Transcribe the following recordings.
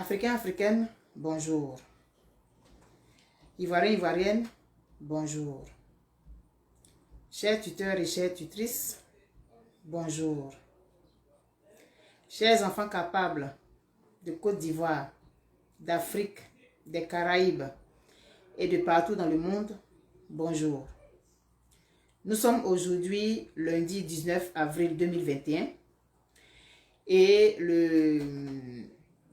Africains, Africaines, bonjour. Ivoiriens, Ivoiriennes, bonjour. Chers tuteurs et chères tutrices, bonjour. Chers enfants capables de Côte d'Ivoire, d'Afrique, des Caraïbes et de partout dans le monde, bonjour. Nous sommes aujourd'hui lundi 19 avril 2021 et le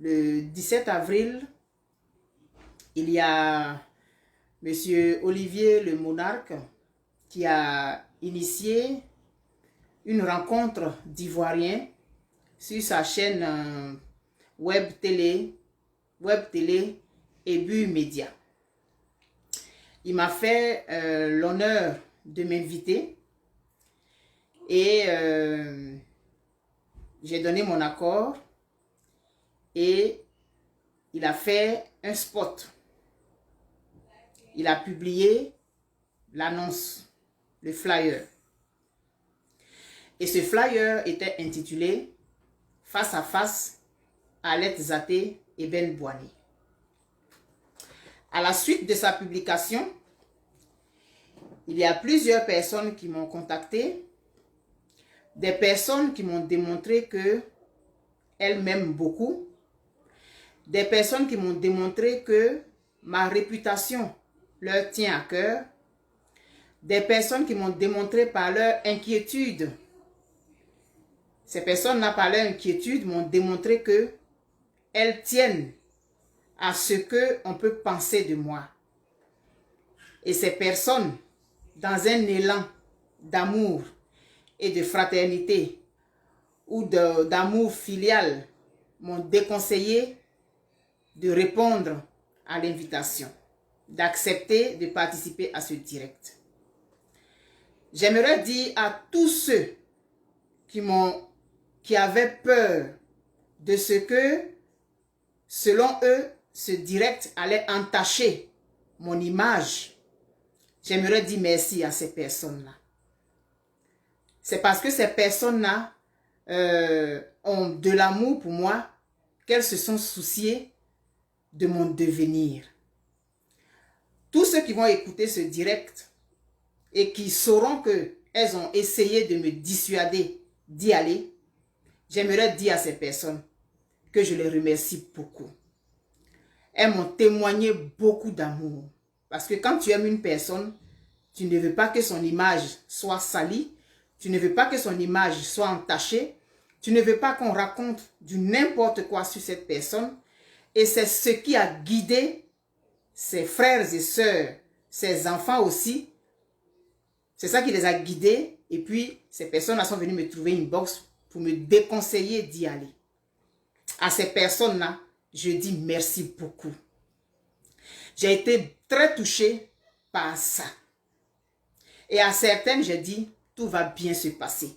17 avril, il y a Monsieur Olivier le Monarque qui a initié une rencontre d'Ivoiriens sur sa chaîne web télé Ebu Média. Il m'a fait l'honneur de m'inviter et j'ai donné mon accord et il a fait un spot. Il a publié l'annonce, le flyer. Et ce flyer était intitulé « Face à face, Alet Zaté et Ben Boigny ». À la suite de sa publication, il y a plusieurs personnes qui m'ont contacté, des personnes qui m'ont démontré qu'elles m'aiment beaucoup, des personnes qui m'ont démontré que ma réputation leur tient à cœur, des personnes qui m'ont démontré par leur inquiétude. Ces personnes-là, par leur inquiétude, m'ont démontré qu'elles tiennent à ce qu'on peut penser de moi. Et ces personnes, dans un élan d'amour et de fraternité ou d'amour filial, m'ont déconseillé de répondre à l'invitation, d'accepter de participer à ce direct. J'aimerais dire à tous ceux qui avaient peur de ce que, selon eux, ce direct allait entacher mon image. J'aimerais dire merci à ces personnes-là. C'est parce que ces personnes-là ont de l'amour pour moi qu'elles se sont souciées de mon devenir. Tous ceux qui vont écouter ce direct et qui sauront qu'elles ont essayé de me dissuader d'y aller, j'aimerais dire à ces personnes que je les remercie beaucoup. Elles m'ont témoigné beaucoup d'amour. Parce que quand tu aimes une personne, tu ne veux pas que son image soit salie, tu ne veux pas que son image soit entachée, tu ne veux pas qu'on raconte du n'importe quoi sur cette personne. Et c'est ce qui a guidé ses frères et sœurs, ses enfants aussi. C'est ça qui les a guidés. Et puis, ces personnes-là sont venues me trouver une box pour me déconseiller d'y aller. À ces personnes-là, je dis merci beaucoup. J'ai été très touchée par ça. Et à certaines, j'ai dit, tout va bien se passer.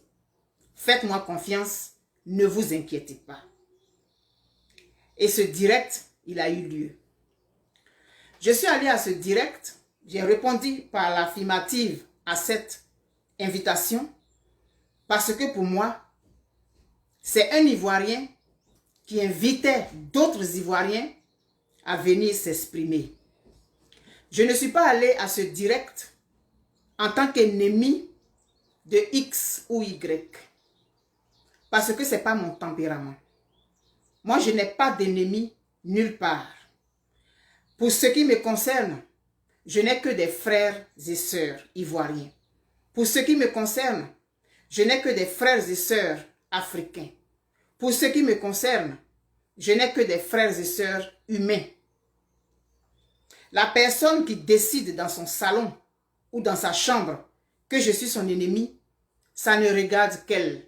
Faites-moi confiance, ne vous inquiétez pas. Et ce direct, il a eu lieu. Je suis allée à ce direct, j'ai répondu par l'affirmative à cette invitation parce que pour moi, c'est un Ivoirien qui invitait d'autres Ivoiriens à venir s'exprimer. Je ne suis pas allée à ce direct en tant qu'ennemi de X ou Y parce que ce n'est pas mon tempérament. Moi, je n'ai pas d'ennemis nulle part. Pour ce qui me concerne, je n'ai que des frères et sœurs ivoiriens. Pour ce qui me concerne, je n'ai que des frères et sœurs africains. Pour ce qui me concerne, je n'ai que des frères et sœurs humains. La personne qui décide dans son salon ou dans sa chambre que je suis son ennemi, ça ne regarde qu'elle.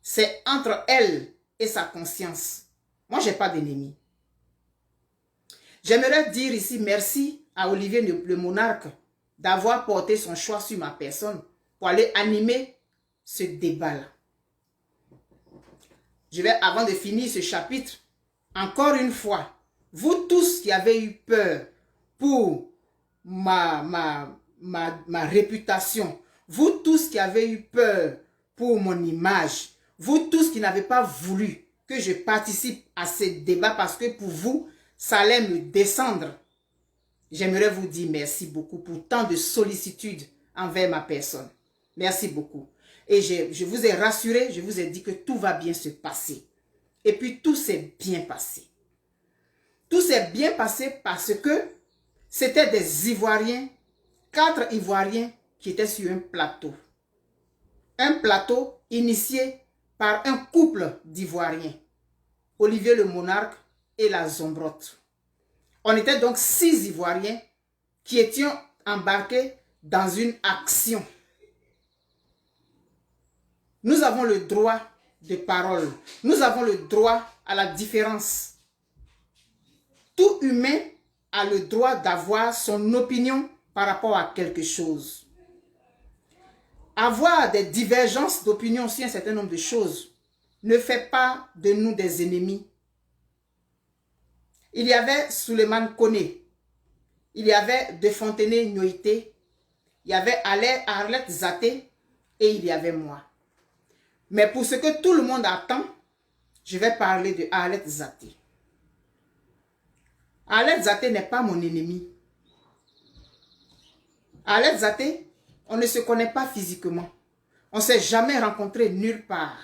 C'est entre elle et sa conscience. Moi, je n'ai pas d'ennemi. J'aimerais dire ici merci à Olivier le Monarque d'avoir porté son choix sur ma personne pour aller animer ce débat-là. Je vais, avant de finir ce chapitre, encore une fois, vous tous qui avez eu peur pour ma réputation, vous tous qui avez eu peur pour mon image, vous tous qui n'avez pas voulu que je participe à ces débats parce que pour vous, ça allait me descendre. J'aimerais vous dire merci beaucoup pour tant de sollicitude envers ma personne. Merci beaucoup. Et je vous ai rassuré, je vous ai dit que tout va bien se passer. Et puis tout s'est bien passé. Tout s'est bien passé parce que c'était des Ivoiriens, 4 Ivoiriens qui étaient sur un plateau. Un plateau initié par un couple d'Ivoiriens, Olivier le Monarque et la Zombrotte. On était donc 6 Ivoiriens qui étions embarqués dans une action. Nous avons le droit de parole. Nous avons le droit à la différence. Tout humain a le droit d'avoir son opinion par rapport à quelque chose. Avoir des divergences d'opinion sur un certain nombre de choses ne fait pas de nous des ennemis. Il y avait Suleiman Koné, il y avait De Fontenay-Noïté, il y avait Arlette Zaté et il y avait moi. Mais pour ce que tout le monde attend, je vais parler de Arlette Zaté. Arlette Zaté n'est pas mon ennemi. Arlette Zaté, on ne se connaît pas physiquement. On ne s'est jamais rencontré nulle part.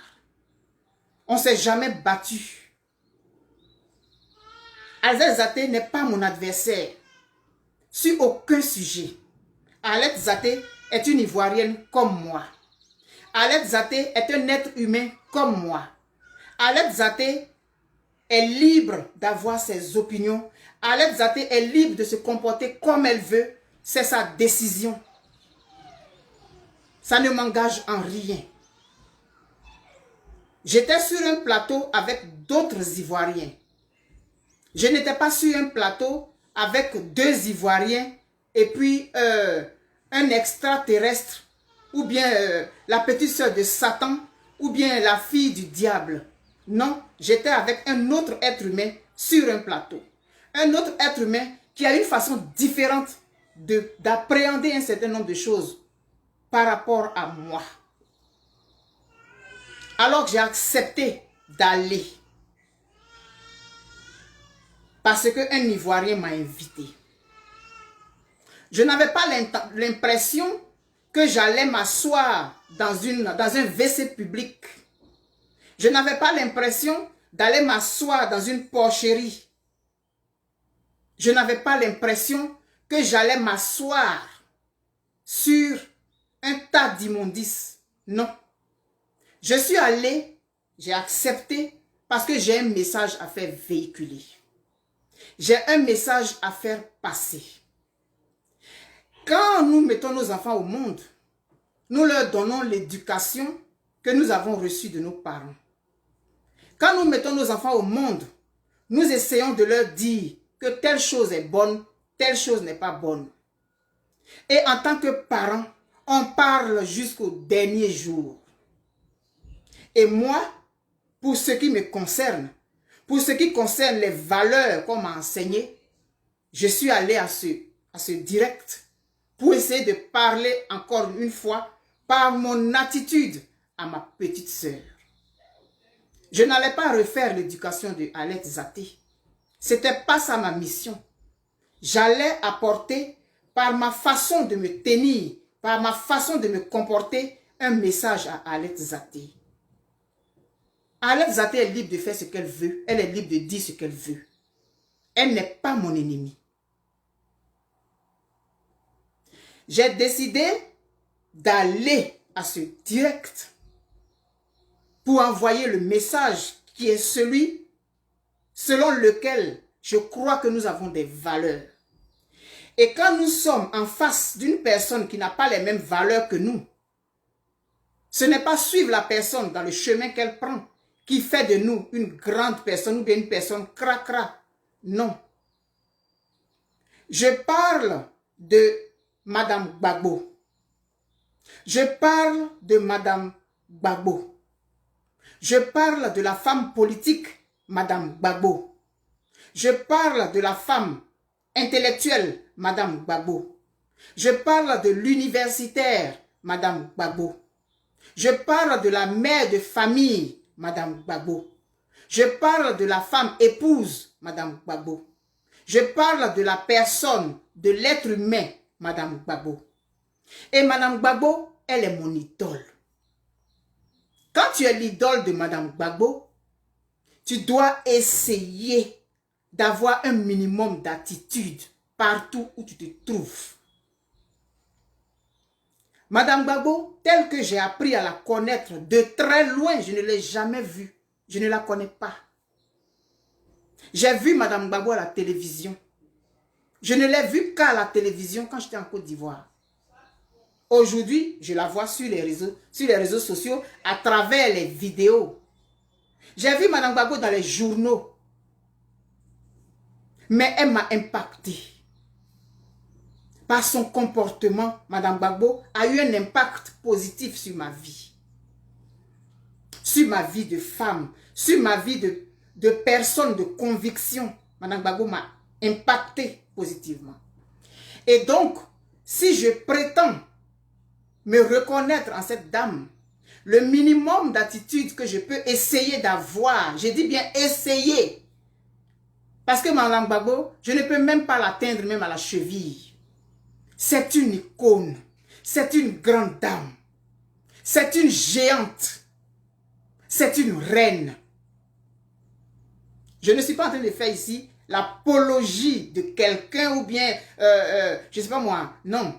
On ne s'est jamais battu. Arlette Zaté n'est pas mon adversaire sur aucun sujet. Arlette Zaté est une Ivoirienne comme moi. Arlette Zaté est un être humain comme moi. Arlette Zaté est libre d'avoir ses opinions. Arlette Zaté est libre de se comporter comme elle veut. C'est sa décision. Ça ne m'engage en rien. J'étais sur un plateau avec d'autres Ivoiriens. Je n'étais pas sur un plateau avec 2 Ivoiriens et puis un extraterrestre ou bien la petite sœur de Satan ou bien la fille du diable. Non, j'étais avec un autre être humain sur un plateau. Un autre être humain qui a une façon différente d'appréhender un certain nombre de choses par rapport à moi. Alors j'ai accepté d'aller. Parce qu'un Ivoirien m'a invité. Je n'avais pas l'impression que j'allais m'asseoir dans un WC public. Je n'avais pas l'impression d'aller m'asseoir dans une porcherie. Je n'avais pas l'impression que j'allais m'asseoir sur un tas d'immondices. Non. Je suis allé, j'ai accepté parce que j'ai un message à faire véhiculer. J'ai un message à faire passer. Quand nous mettons nos enfants au monde, nous leur donnons l'éducation que nous avons reçue de nos parents. Quand nous mettons nos enfants au monde, nous essayons de leur dire que telle chose est bonne, telle chose n'est pas bonne. Et en tant que parents, on parle jusqu'au dernier jour. Et moi, pour ce qui me concerne, pour ce qui concerne les valeurs qu'on m'a enseignées, je suis allé à ce direct pour essayer de parler encore une fois par mon attitude à ma petite sœur. Je n'allais pas refaire l'éducation de Arlette Zaté. Ce n'était pas ça ma mission. J'allais apporter par ma façon de me tenir, par ma façon de me comporter, un message à Arlette Zaté. Arlette Zaté est libre de faire ce qu'elle veut. Elle est libre de dire ce qu'elle veut. Elle n'est pas mon ennemie. J'ai décidé d'aller à ce direct pour envoyer le message qui est celui selon lequel je crois que nous avons des valeurs. Et quand nous sommes en face d'une personne qui n'a pas les mêmes valeurs que nous, ce n'est pas suivre la personne dans le chemin qu'elle prend qui fait de nous une grande personne ou bien une personne cracra. Non. Je parle de Madame Gbagbo. Je parle de Madame Gbagbo. Je parle de la femme politique, Madame Gbagbo. Je parle de la femme intellectuelle, Madame Gbagbo. Je parle de l'universitaire, Madame Gbagbo. Je parle de la mère de famille, Madame Gbagbo. Je parle de la femme épouse, Madame Gbagbo. Je parle de la personne, de l'être humain, Madame Gbagbo. Et Madame Gbagbo, elle est mon idole. Quand tu es l'idole de Madame Gbagbo, tu dois essayer d'avoir un minimum d'attitude partout où tu te trouves. Madame Gbagbo, telle que j'ai appris à la connaître de très loin, je ne l'ai jamais vue. Je ne la connais pas. J'ai vu Madame Gbagbo à la télévision. Je ne l'ai vue qu'à la télévision quand j'étais en Côte d'Ivoire. Aujourd'hui, je la vois sur les réseaux sociaux à travers les vidéos. J'ai vu Madame Gbagbo dans les journaux. Mais elle m'a impacté. Par son comportement, Madame Gbagbo a eu un impact positif sur ma vie. Sur ma vie de femme, sur ma vie de personne de conviction. Madame Gbagbo m'a impacté positivement. Et donc, si je prétends me reconnaître en cette dame, le minimum d'attitude que je peux essayer d'avoir, j'ai dit bien essayer, parce que Madame Gbagbo, je ne peux même pas l'atteindre même à la cheville. C'est une icône, c'est une grande dame, c'est une géante, c'est une reine. Je ne suis pas en train de faire ici l'apologie de quelqu'un ou bien, je ne sais pas moi, non,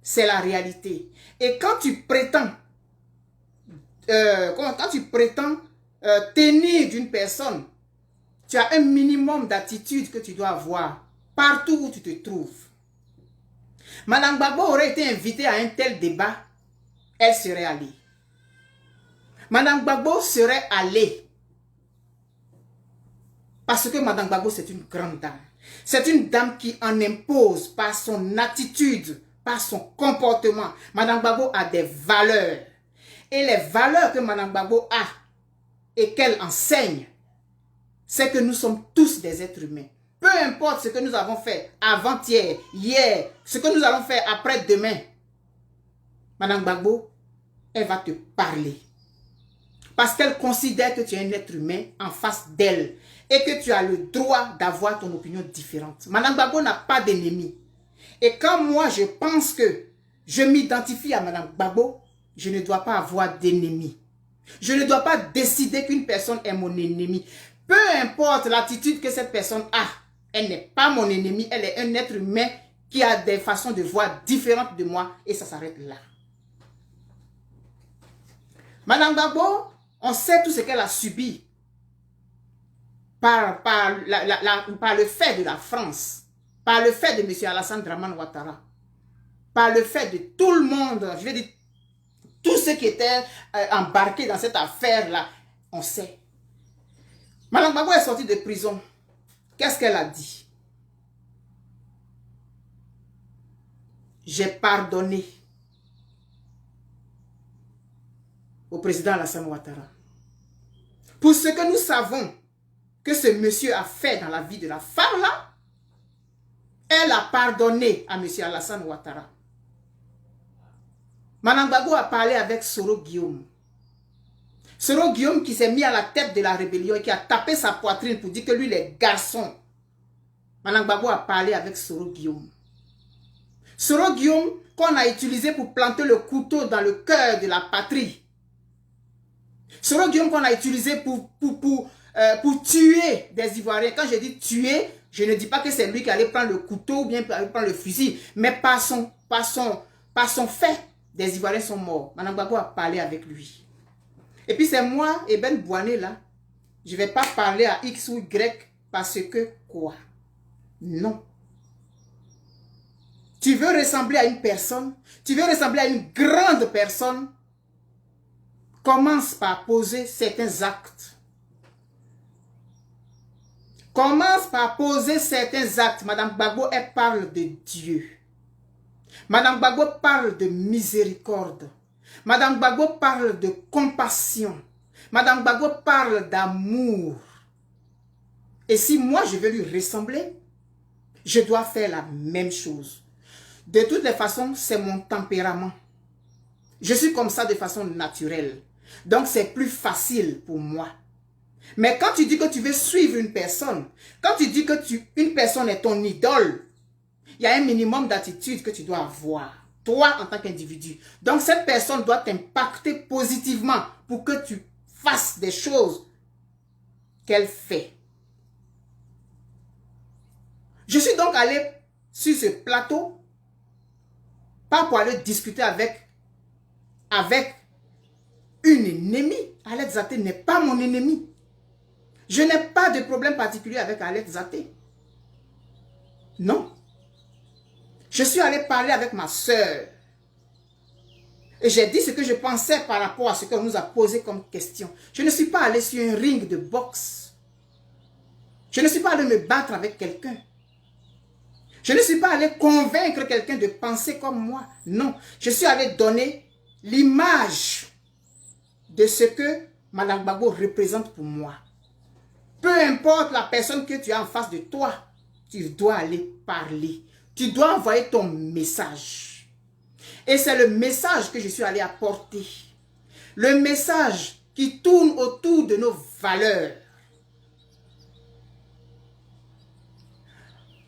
c'est la réalité. Et quand tu prétends, tenir d'une personne, tu as un minimum d'attitude que tu dois avoir partout où tu te trouves. Madame Gbagbo aurait été invitée à un tel débat, elle serait allée. Madame Gbagbo serait allée. Parce que Madame Gbagbo, c'est une grande dame. C'est une dame qui en impose par son attitude, par son comportement. Madame Gbagbo a des valeurs. Et les valeurs que Madame Gbagbo a et qu'elle enseigne, c'est que nous sommes tous des êtres humains. Peu importe ce que nous avons fait avant-hier, hier, ce que nous allons faire après-demain, Madame Gbagbo, elle va te parler. Parce qu'elle considère que tu es un être humain en face d'elle et que tu as le droit d'avoir ton opinion différente. Madame Gbagbo n'a pas d'ennemi. Et quand moi je pense que je m'identifie à Madame Gbagbo, je ne dois pas avoir d'ennemi. Je ne dois pas décider qu'une personne est mon ennemi. Peu importe l'attitude que cette personne a, elle n'est pas mon ennemi, elle est un être humain qui a des façons de voir différentes de moi et ça s'arrête là. Madame Gbagbo, on sait tout ce qu'elle a subi par le fait de la France, par le fait de M. Alassane Dramane Ouattara, par le fait de tout le monde, je veux dire, tous ceux qui étaient embarqués dans cette affaire-là, on sait. Madame Gbagbo est sortie de prison. Qu'est-ce qu'elle a dit? J'ai pardonné au président Alassane Ouattara. Pour ce que nous savons que ce monsieur a fait dans la vie de la femme là, elle a pardonné à monsieur Alassane Ouattara. Madame Gbagbo a parlé avec Soro Guillaume. Soro Guillaume qui s'est mis à la tête de la rébellion et qui a tapé sa poitrine pour dire que lui, les garçons. Madame Gbagbo a parlé avec Soro Guillaume. Soro Guillaume qu'on a utilisé pour planter le couteau dans le cœur de la patrie. Soro Guillaume qu'on a utilisé pour tuer des Ivoiriens. Quand je dis tuer, je ne dis pas que c'est lui qui allait prendre le couteau ou bien prendre le fusil. Mais par son fait, des Ivoiriens sont morts. Madame Gbagbo a parlé avec lui. Et puis c'est moi, Eben Bouané là, je ne vais pas parler à X ou Y parce que quoi? Non. Tu veux ressembler à une personne, tu veux ressembler à une grande personne, commence par poser certains actes. Commence par poser certains actes. Madame Gbagbo, elle parle de Dieu. Madame Gbagbo parle de miséricorde. Madame Gbagbo parle de compassion. Madame Gbagbo parle d'amour. Et si moi je veux lui ressembler, je dois faire la même chose. De toutes les façons, c'est mon tempérament. Je suis comme ça de façon naturelle. Donc c'est plus facile pour moi. Mais quand tu dis que tu veux suivre une personne, quand tu dis que une personne est ton idole, il y a un minimum d'attitude que tu dois avoir, toi en tant qu'individu. Donc cette personne doit t'impacter positivement pour que tu fasses des choses qu'elle fait. Je suis donc allé sur ce plateau, pas pour aller discuter avec une ennemie. Alex Zaté n'est pas mon ennemi. Je n'ai pas de problème particulier avec Alex Zaté. Non. Je suis allé parler avec ma soeur. Et j'ai dit ce que je pensais par rapport à ce qu'on nous a posé comme question. Je ne suis pas allé sur un ring de boxe. Je ne suis pas allé me battre avec quelqu'un. Je ne suis pas allé convaincre quelqu'un de penser comme moi. Non. Je suis allé donner l'image de ce que Mme Gbagbo représente pour moi. Peu importe la personne que tu as en face de toi, tu dois aller parler. Tu dois envoyer ton message. Et c'est le message que je suis allé apporter. Le message qui tourne autour de nos valeurs.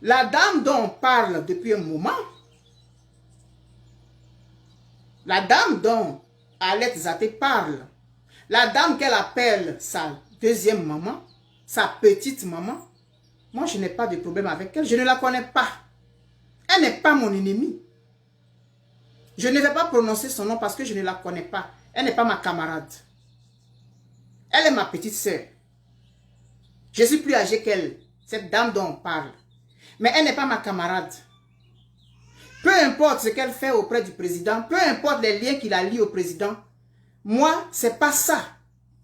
La dame dont on parle depuis un moment, la dame dont Alex Zaté parle, la dame qu'elle appelle sa deuxième maman, sa petite maman, moi je n'ai pas de problème avec elle, je ne la connais pas. Elle n'est pas mon ennemie. Je ne vais pas prononcer son nom parce que je ne la connais pas. Elle n'est pas ma camarade. Elle est ma petite sœur. Je suis plus âgée qu'elle, cette dame dont on parle. Mais elle n'est pas ma camarade. Peu importe ce qu'elle fait auprès du président, peu importe les liens qu'il a liés au président, moi, ce n'est pas ça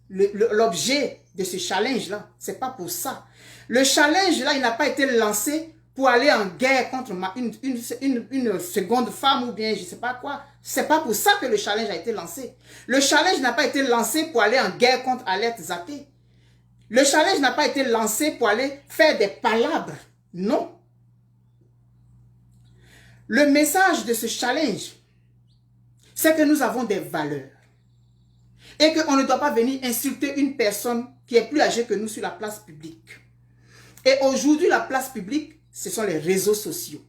l'objet de ce challenge-là. Ce n'est pas pour ça. Le challenge-là, il n'a pas été lancé pour aller en guerre contre une seconde femme ou bien je ne sais pas quoi. Ce n'est pas pour ça que le challenge a été lancé. Le challenge n'a pas été lancé pour aller en guerre contre Alex Zaté. Le challenge n'a pas été lancé pour aller faire des palabres. Non. Le message de ce challenge, c'est que nous avons des valeurs. Et qu'on ne doit pas venir insulter une personne qui est plus âgée que nous sur la place publique. Et aujourd'hui, la place publique, ce sont les réseaux sociaux.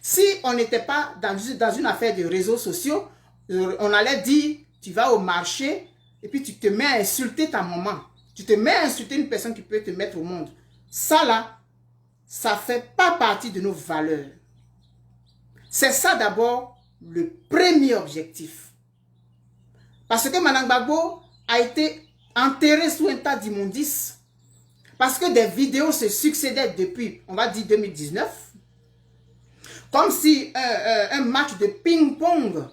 Si on n'était pas dans une affaire de réseaux sociaux, on allait dire, tu vas au marché et puis tu te mets à insulter ta maman. Tu te mets à insulter une personne qui peut te mettre au monde. Ça là, ça ne fait pas partie de nos valeurs. C'est ça d'abord le premier objectif. Parce que Mme Gbagbo a été enterrée sous un tas d'immondices. Parce que des vidéos se succédaient depuis, on va dire 2019. Comme si un match de ping-pong.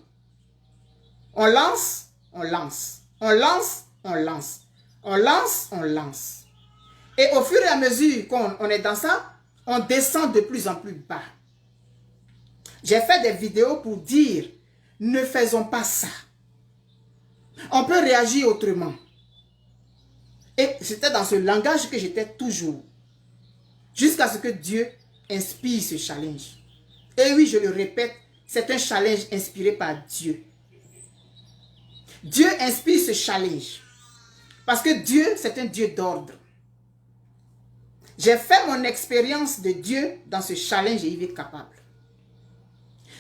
On lance, on lance. On lance, on lance. On lance, on lance. Et au fur et à mesure qu'on est dans ça, on descend de plus en plus bas. J'ai fait des vidéos pour dire, ne faisons pas ça. On peut réagir autrement. Et c'était dans ce langage que j'étais toujours. Jusqu'à ce que Dieu inspire ce challenge. Et oui, je le répète, c'est un challenge inspiré par Dieu. Dieu inspire ce challenge. Parce que Dieu, c'est un Dieu d'ordre. J'ai fait mon expérience de Dieu dans ce challenge et il est capable.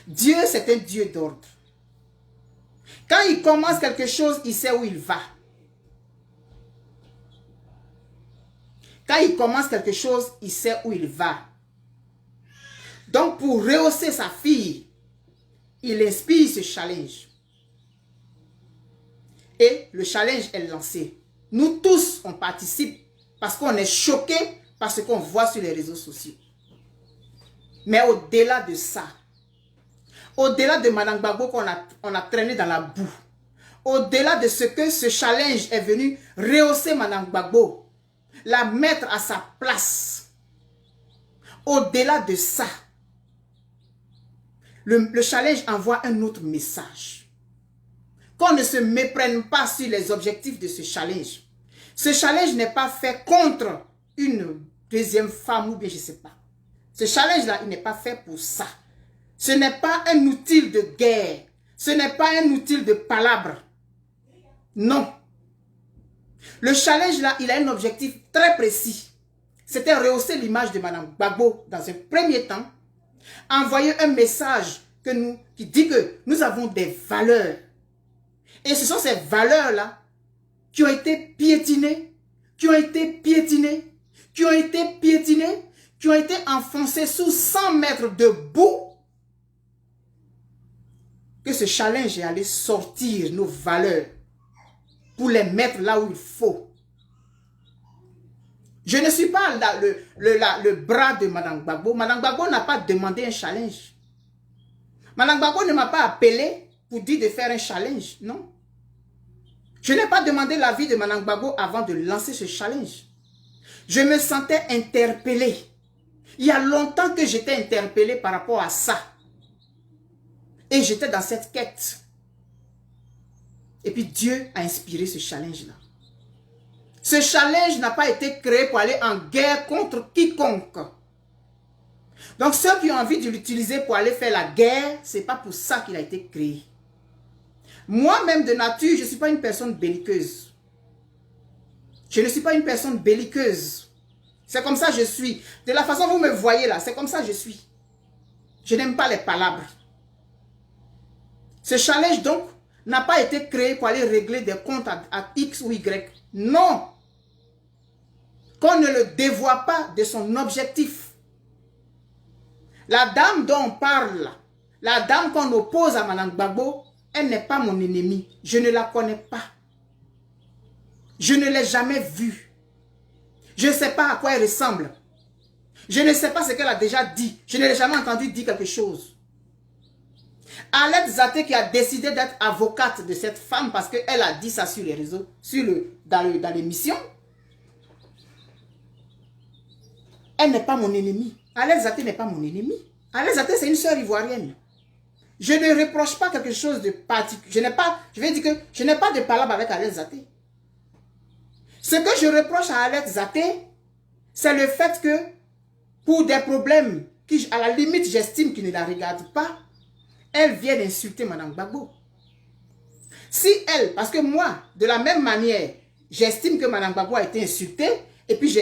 Dieu, c'est un Dieu d'ordre. Quand il commence quelque chose, il sait où il va. Quand il commence quelque chose, il sait où il va. Donc, pour rehausser sa fille, il inspire ce challenge. Et le challenge est lancé. Nous tous, on participe parce qu'on est choqués par ce qu'on voit sur les réseaux sociaux. Mais au-delà de ça, au-delà de Mme Gbagbo qu'on a traîné dans la boue, au-delà de ce que ce challenge est venu rehausser Mme Gbagbo, la mettre à sa place, au-delà de ça, le challenge envoie un autre message. Qu'on ne se méprenne pas sur les objectifs de ce challenge. Ce challenge n'est pas fait contre une deuxième femme ou bien je ne sais pas. Ce challenge-là, il n'est pas fait pour ça. Ce n'est pas un outil de guerre. Ce n'est pas un outil de palabre. Non. Le challenge là, il a un objectif très précis. C'était rehausser l'image de Mme Gbagbo dans un premier temps, envoyer un message qui dit que nous avons des valeurs. Et ce sont ces valeurs-là qui ont été piétinées, qui ont été enfoncées sous 100 mètres de boue, que ce challenge est allé sortir nos valeurs pour les mettre là où il faut. Je ne suis pas le bras de Mme Gbagbo. Mme Gbagbo n'a pas demandé un challenge. Mme Gbagbo ne m'a pas appelé pour dire de faire un challenge, non. Je n'ai pas demandé l'avis de Mme Gbagbo avant de lancer ce challenge. Je me sentais interpellé. Il y a longtemps que j'étais interpellé par rapport à ça. Et j'étais dans cette quête. Et puis Dieu a inspiré ce challenge-là. Ce challenge n'a pas été créé pour aller en guerre contre quiconque. Donc ceux qui ont envie de l'utiliser pour aller faire la guerre, ce n'est pas pour ça qu'il a été créé. Moi-même de nature, je ne suis pas une personne belliqueuse. Je ne suis pas une personne belliqueuse. C'est comme ça que je suis. De la façon dont vous me voyez là, c'est comme ça que je suis. Je n'aime pas les palabres. Ce challenge donc n'a pas été créé pour aller régler des comptes à X ou Y. Non. Qu'on ne le dévoie pas de son objectif. La dame dont on parle, la dame qu'on oppose à Mme Gbagbo, elle n'est pas mon ennemie. Je ne la connais pas. Je ne l'ai jamais vue. Je ne sais pas à quoi elle ressemble. Je ne sais pas ce qu'elle a déjà dit. Je ne l'ai jamais entendu dire quelque chose. Alette Zaté qui a décidé d'être avocate de cette femme parce qu'elle a dit ça sur les réseaux, dans l'émission. Elle n'est pas mon ennemie. Alette Zaté n'est pas mon ennemie. Alette Zaté, c'est une sœur ivoirienne. Je ne reproche pas quelque chose de particulier. Je vais dire que je n'ai pas de palabre avec Alette Zaté. Ce que je reproche à Alette Zaté, c'est le fait que, pour des problèmes qui, à la limite, j'estime qu'ils ne la regardent pas, elle vient d'insulter Mme Gbagbo. Si elle, parce que moi, de la même manière, j'estime que Mme Gbagbo a été insultée, et puis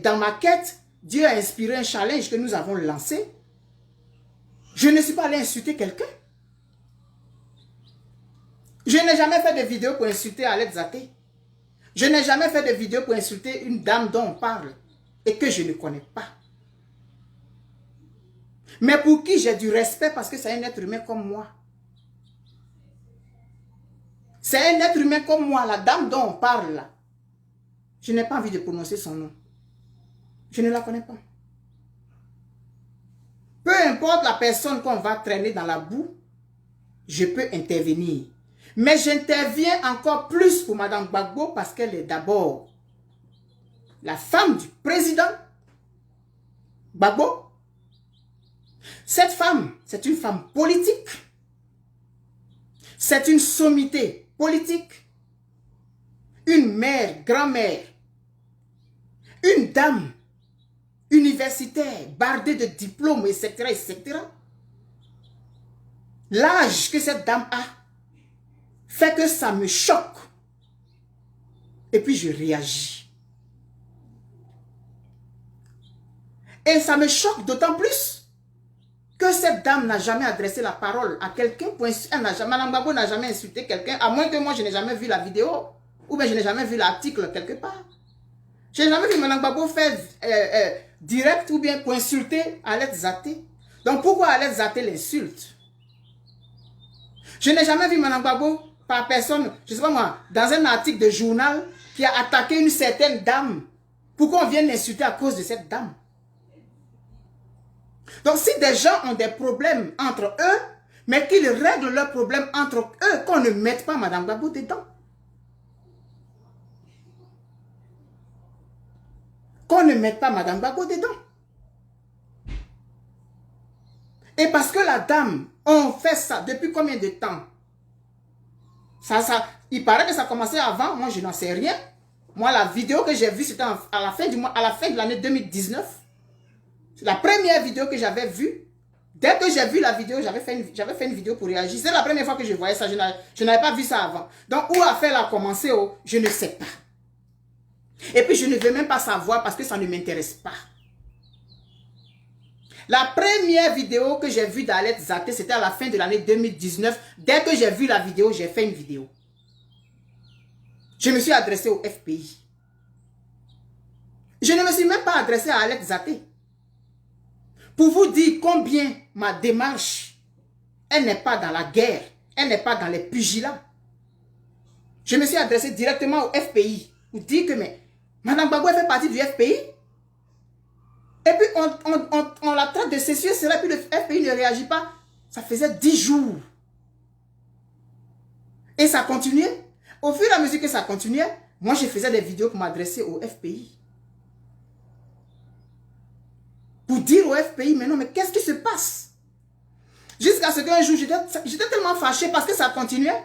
dans ma quête, Dieu a inspiré un challenge que nous avons lancé. Je ne suis pas allé insulter quelqu'un. Je n'ai jamais fait de vidéo pour insulter Alette Zaté. Je n'ai jamais fait de vidéo pour insulter une dame dont on parle et que je ne connais pas. Mais pour qui j'ai du respect parce que c'est un être humain comme moi. C'est un être humain comme moi, la dame dont on parle là. Je n'ai pas envie de prononcer son nom. Je ne la connais pas. Peu importe la personne qu'on va traîner dans la boue, je peux intervenir. Mais j'interviens encore plus pour Mme Gbagbo parce qu'elle est d'abord la femme du président Gbagbo. Cette femme, c'est une femme politique. C'est une sommité politique. Une mère, grand-mère. Une dame universitaire, bardée de diplômes, etc., etc. L'âge que cette dame a fait que ça me choque. Et puis je réagis. Et ça me choque d'autant plus que cette dame n'a jamais adressé la parole à quelqu'un. Mme Gbagbo n'a jamais insulté quelqu'un, à moins que moi je n'ai jamais vu la vidéo, ou bien je n'ai jamais vu l'article quelque part. Je n'ai jamais vu Mme Gbagbo faire direct ou bien pour insulter Alette Zaté. Donc pourquoi Alette Zaté l'insulte? Je n'ai jamais vu Mme Gbagbo par personne, je ne sais pas moi, dans un article de journal qui a attaqué une certaine dame. Pourquoi on vient l'insulter à cause de cette dame? Donc si des gens ont des problèmes entre eux, mais qu'ils règlent leurs problèmes entre eux, qu'on ne mette pas Mme Gbagbo dedans. Qu'on ne mette pas Mme Gbagbo dedans. Et parce que la dame, on fait ça depuis combien de temps? Il paraît que ça a commencé avant, moi je n'en sais rien. Moi la vidéo que j'ai vue, c'était à la fin de l'année 2019. C'est la première vidéo que j'avais vue. Dès que j'ai vu la vidéo, j'avais fait une vidéo pour réagir. C'est la première fois que je voyais ça, je n'avais pas vu ça avant. Donc où a-t-elle commencé? Je ne sais pas. Et puis je ne veux même pas savoir parce que ça ne m'intéresse pas. La première vidéo que j'ai vue d'Alette Zaté, c'était à la fin de l'année 2019. Dès que j'ai vu la vidéo, j'ai fait une vidéo. Je me suis adressé au FPI. Je ne me suis même pas adressé à Alette Zaté. Pour vous dire combien ma démarche, elle n'est pas dans la guerre, elle n'est pas dans les pugilats. Je me suis adressé directement au FPI pour dire que mais Madame Gbagbo fait partie du FPI. Et puis on la traite de ceci et cela, puis le FPI ne réagit pas. Ça faisait 10 jours. Et ça continuait. Au fur et à mesure que ça continuait, moi je faisais des vidéos pour m'adresser au FPI. Pour dire au FPI, mais non, mais qu'est-ce qui se passe? Jusqu'à ce qu'un jour, j'étais tellement fâché parce que ça continuait.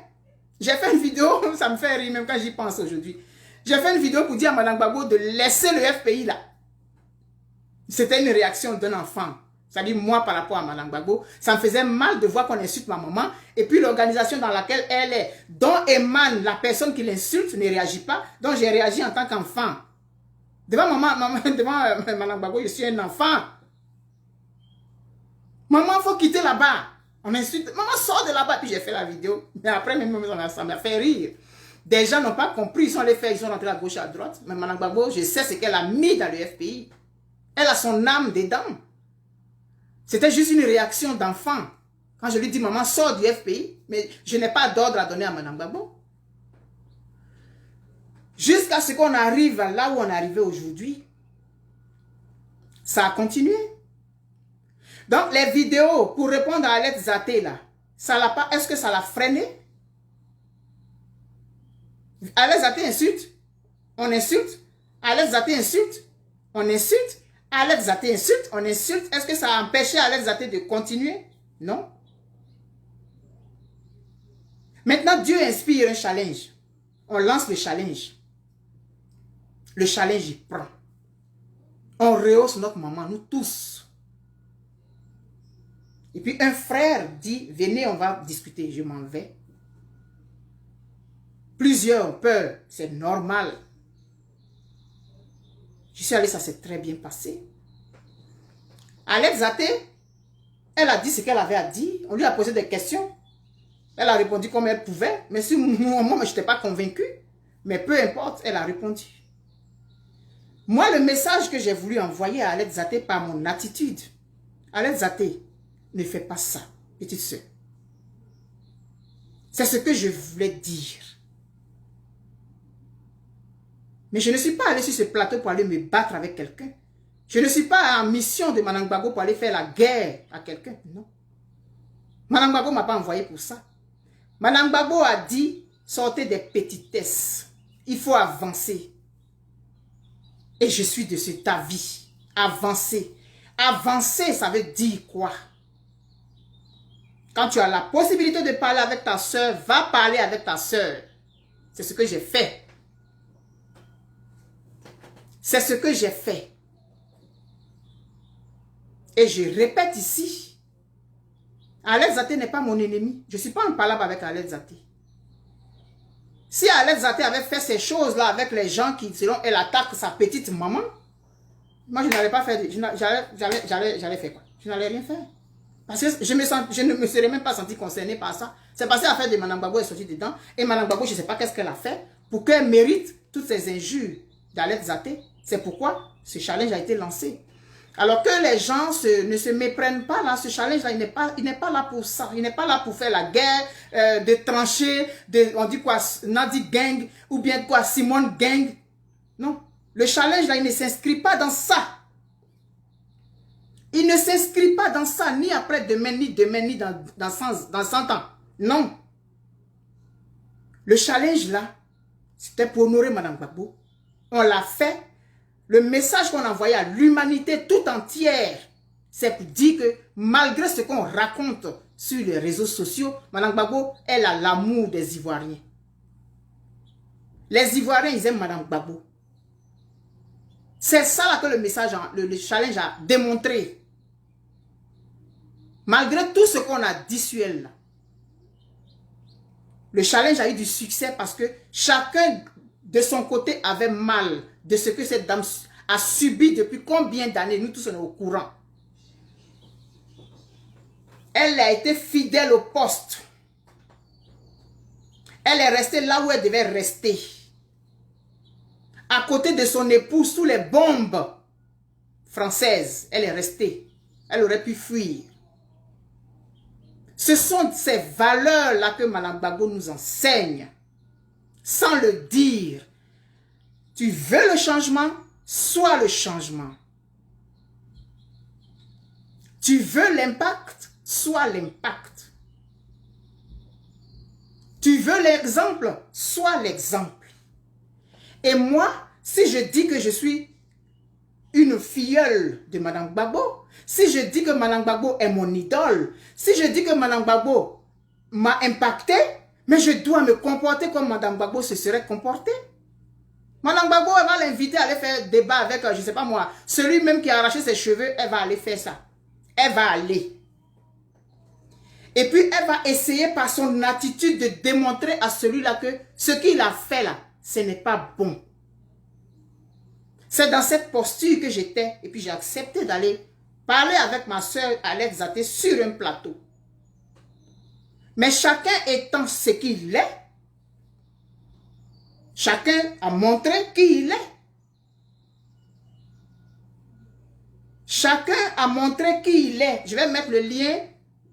J'ai fait une vidéo, ça me fait rire même quand j'y pense aujourd'hui. J'ai fait une vidéo pour dire à Madame Gbagbo de laisser le FPI là. C'était une réaction d'un enfant. C'est-à-dire moi par rapport à Madame Gbagbo. Ça me faisait mal de voir qu'on insulte ma maman. Et puis l'organisation dans laquelle elle est, dont émane la personne qui l'insulte, ne réagit pas. Donc j'ai réagi en tant qu'enfant. Devant Madame Gbagbo, je suis un enfant. Maman, il faut quitter là-bas. On insulte. Maman, sort de là-bas. Puis j'ai fait la vidéo. Mais après, même ça m'a fait rire. Des gens n'ont pas compris. Ils sont allés faire, ils sont rentrés à gauche, à droite. Mais Madame Gbagbo, je sais ce qu'elle a mis dans le FPI. Elle a son âme dedans. C'était juste une réaction d'enfant. Quand je lui dis, maman, sors du FPI. Mais je n'ai pas d'ordre à donner à Madame Gbagbo. Jusqu'à ce qu'on arrive là où on est arrivé aujourd'hui. Ça a continué. Donc, les vidéos, pour répondre à Alette Zaté, là, ça l'a pas, est-ce que ça l'a freiné? Alette Zaté insulte, on insulte. Alette Zaté insulte, on insulte. Alette Zaté insulte, on insulte. Est-ce que ça a empêché Alette Zaté de continuer? Non. Maintenant, Dieu inspire un challenge. On lance le challenge. Le challenge, il prend. On rehausse notre maman, nous tous. Et puis un frère dit, venez, on va discuter, je m'en vais. Plusieurs ont peur, c'est normal. Je suis allé, ça s'est très bien passé. Alette Zaté, elle a dit ce qu'elle avait à dire. On lui a posé des questions. Elle a répondu comme elle pouvait. Mais si moi, je n'étais pas convaincue. Mais peu importe, elle a répondu. Moi, le message que j'ai voulu envoyer à Alette Zaté par mon attitude. Alette Zaté, ne fais pas ça, petite soeur. C'est ce que je voulais dire. Mais je ne suis pas allé sur ce plateau pour aller me battre avec quelqu'un. Je ne suis pas en mission de Madame Gbagbo pour aller faire la guerre à quelqu'un. Non. Madame Gbagbo ne m'a pas envoyé pour ça. Madame Gbagbo a dit, sortez des petitesses. Il faut avancer. Et je suis de cet avis. Avancer. Avancer, ça veut dire quoi? Quand tu as la possibilité de parler avec ta soeur, va parler avec ta soeur. C'est ce que j'ai fait. C'est ce que j'ai fait. Et je répète ici, Alette Zaté n'est pas mon ennemi. Je ne suis pas en palabre avec Alette Zaté. Si Alette Zaté avait fait ces choses-là avec les gens qui, selon elle, attaquent sa petite maman, moi, je n'allais pas faire, j'allais faire quoi? Je n'allais rien faire. Parce que je ne me serais même pas senti concerné par ça. C'est parce que l'affaire de Madame Gbagbo est sortie dedans. Et Madame Gbagbo, je ne sais pas qu'est-ce qu'elle a fait pour qu'elle mérite toutes ces injures d'Alette Zaté. C'est pourquoi ce challenge a été lancé. Alors que les gens ne se méprennent pas là, ce challenge-là, il n'est pas là pour ça. Il n'est pas là pour faire la guerre, de trancher, on dit quoi, Nadi Gang, ou bien quoi, Simone Gang. Non. Le challenge là, il ne s'inscrit pas dans ça. Il ne s'inscrit pas dans ça, ni après-demain, ni demain, ni dans 100 ans. Non. Le challenge là, c'était pour honorer Madame Gbagbo. On l'a fait. Le message qu'on a envoyé à l'humanité tout entière, c'est pour dire que malgré ce qu'on raconte sur les réseaux sociaux, Madame Gbagbo, elle a l'amour des Ivoiriens. Les Ivoiriens, ils aiment Madame Gbagbo. C'est ça là que le message, le challenge a démontré. Malgré tout ce qu'on a dit sur elle là, le challenge a eu du succès parce que chacun de son côté avait mal de ce que cette dame a subi depuis combien d'années. Nous tous, on est au courant. Elle a été fidèle au poste. Elle est restée là où elle devait rester. À côté de son époux, sous les bombes françaises. Elle est restée. Elle aurait pu fuir. Ce sont ces valeurs-là que Mme Gbagbo nous enseigne. Sans le dire. Tu veux le changement, sois le changement. Tu veux l'impact, sois l'impact. Tu veux l'exemple, sois l'exemple. Et moi, si je dis que je suis une filleule de Mme Gbagbo, si je dis que Mme Gbagbo est mon idole, si je dis que Mme Gbagbo m'a impacté, mais je dois me comporter comme Mme Gbagbo se serait comportée. Mme Gbagbo, elle va l'inviter à aller faire débat avec, je ne sais pas moi, celui même qui a arraché ses cheveux, elle va aller faire ça. Elle va aller. Et puis, elle va essayer par son attitude de démontrer à celui-là que ce qu'il a fait là, ce n'est pas bon. C'est dans cette posture que j'étais. Et puis, j'ai accepté d'aller parler avec ma soeur Alex Zaté sur un plateau. Mais chacun étant ce qu'il est, chacun a montré qui il est. Chacun a montré qui il est. Je vais mettre le lien,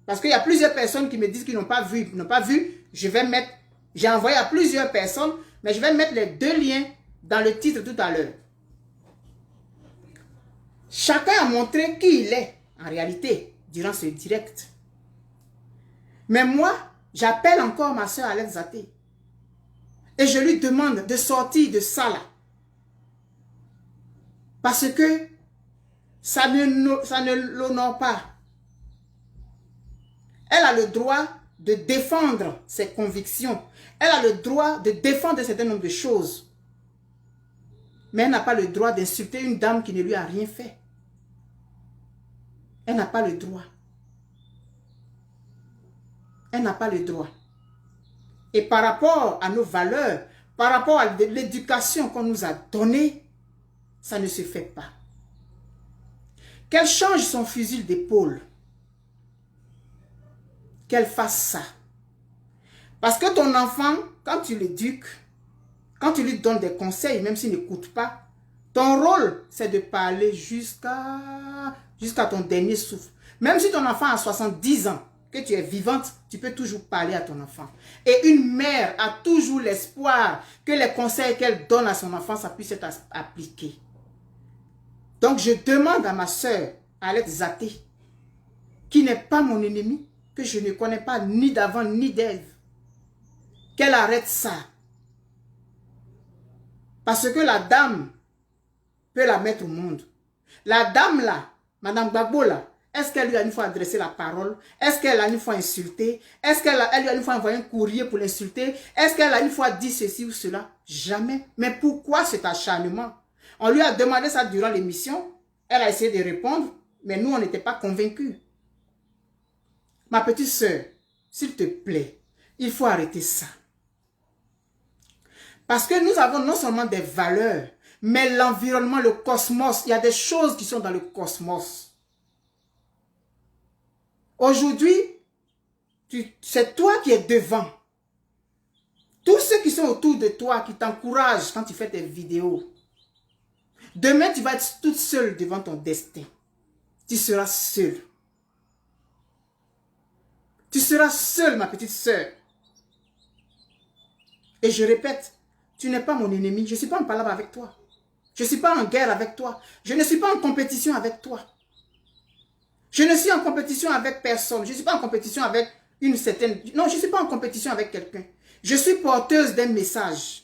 parce qu'il y a plusieurs personnes qui me disent qu'ils n'ont pas vu. Je vais mettre, j'ai envoyé à plusieurs personnes, mais je vais mettre les deux liens dans le titre tout à l'heure. Chacun a montré qui il est, en réalité, durant ce direct. Mais moi, j'appelle encore ma soeur Alex Zaté. Et je lui demande de sortir de ça là. Parce que ça ne l'honore pas. Elle a le droit de défendre ses convictions. Elle a le droit de défendre un certain nombre de choses. Mais elle n'a pas le droit d'insulter une dame qui ne lui a rien fait. Elle n'a pas le droit. Elle n'a pas le droit. Et par rapport à nos valeurs, par rapport à l'éducation qu'on nous a donnée, ça ne se fait pas. Qu'elle change son fusil d'épaule. Qu'elle fasse ça. Parce que ton enfant, quand tu l'éduques, quand tu lui donnes des conseils, même s'il n'écoute pas, ton rôle, c'est de parler jusqu'à ton dernier souffle. Même si ton enfant a 70 ans, que tu es vivante, tu peux toujours parler à ton enfant. Et une mère a toujours l'espoir que les conseils qu'elle donne à son enfant, ça puisse être appliqué. Donc, je demande à ma soeur, Alex Zaté, qui n'est pas mon ennemi, que je ne connais pas ni d'avant ni d'elle, qu'elle arrête ça. Parce que la dame peut la mettre au monde. La dame là, Mme Gbagbo là, est-ce qu'elle lui a une fois adressé la parole? Est-ce qu'elle a une fois insulté? Est-ce qu'elle lui a une fois envoyé un courrier pour l'insulter? Est-ce qu'elle a une fois dit ceci ou cela? Jamais. Mais pourquoi cet acharnement? On lui a demandé ça durant l'émission. Elle a essayé de répondre, mais nous, on n'était pas convaincus. Ma petite sœur, s'il te plaît, il faut arrêter ça. Parce que nous avons non seulement des valeurs, mais l'environnement, le cosmos, il y a des choses qui sont dans le cosmos. Aujourd'hui, c'est toi qui es devant. Tous ceux qui sont autour de toi, qui t'encouragent quand tu fais tes vidéos. Demain, tu vas être toute seule devant ton destin. Tu seras seule. Tu seras seule, ma petite sœur. Et je répète, tu n'es pas mon ennemi. Je ne suis pas en palabre avec toi. Je ne suis pas en guerre avec toi. Je ne suis pas en compétition avec toi. Je ne suis en compétition avec personne. Je ne suis pas en compétition avec une certaine... Non, je ne suis pas en compétition avec quelqu'un. Je suis porteuse d'un message.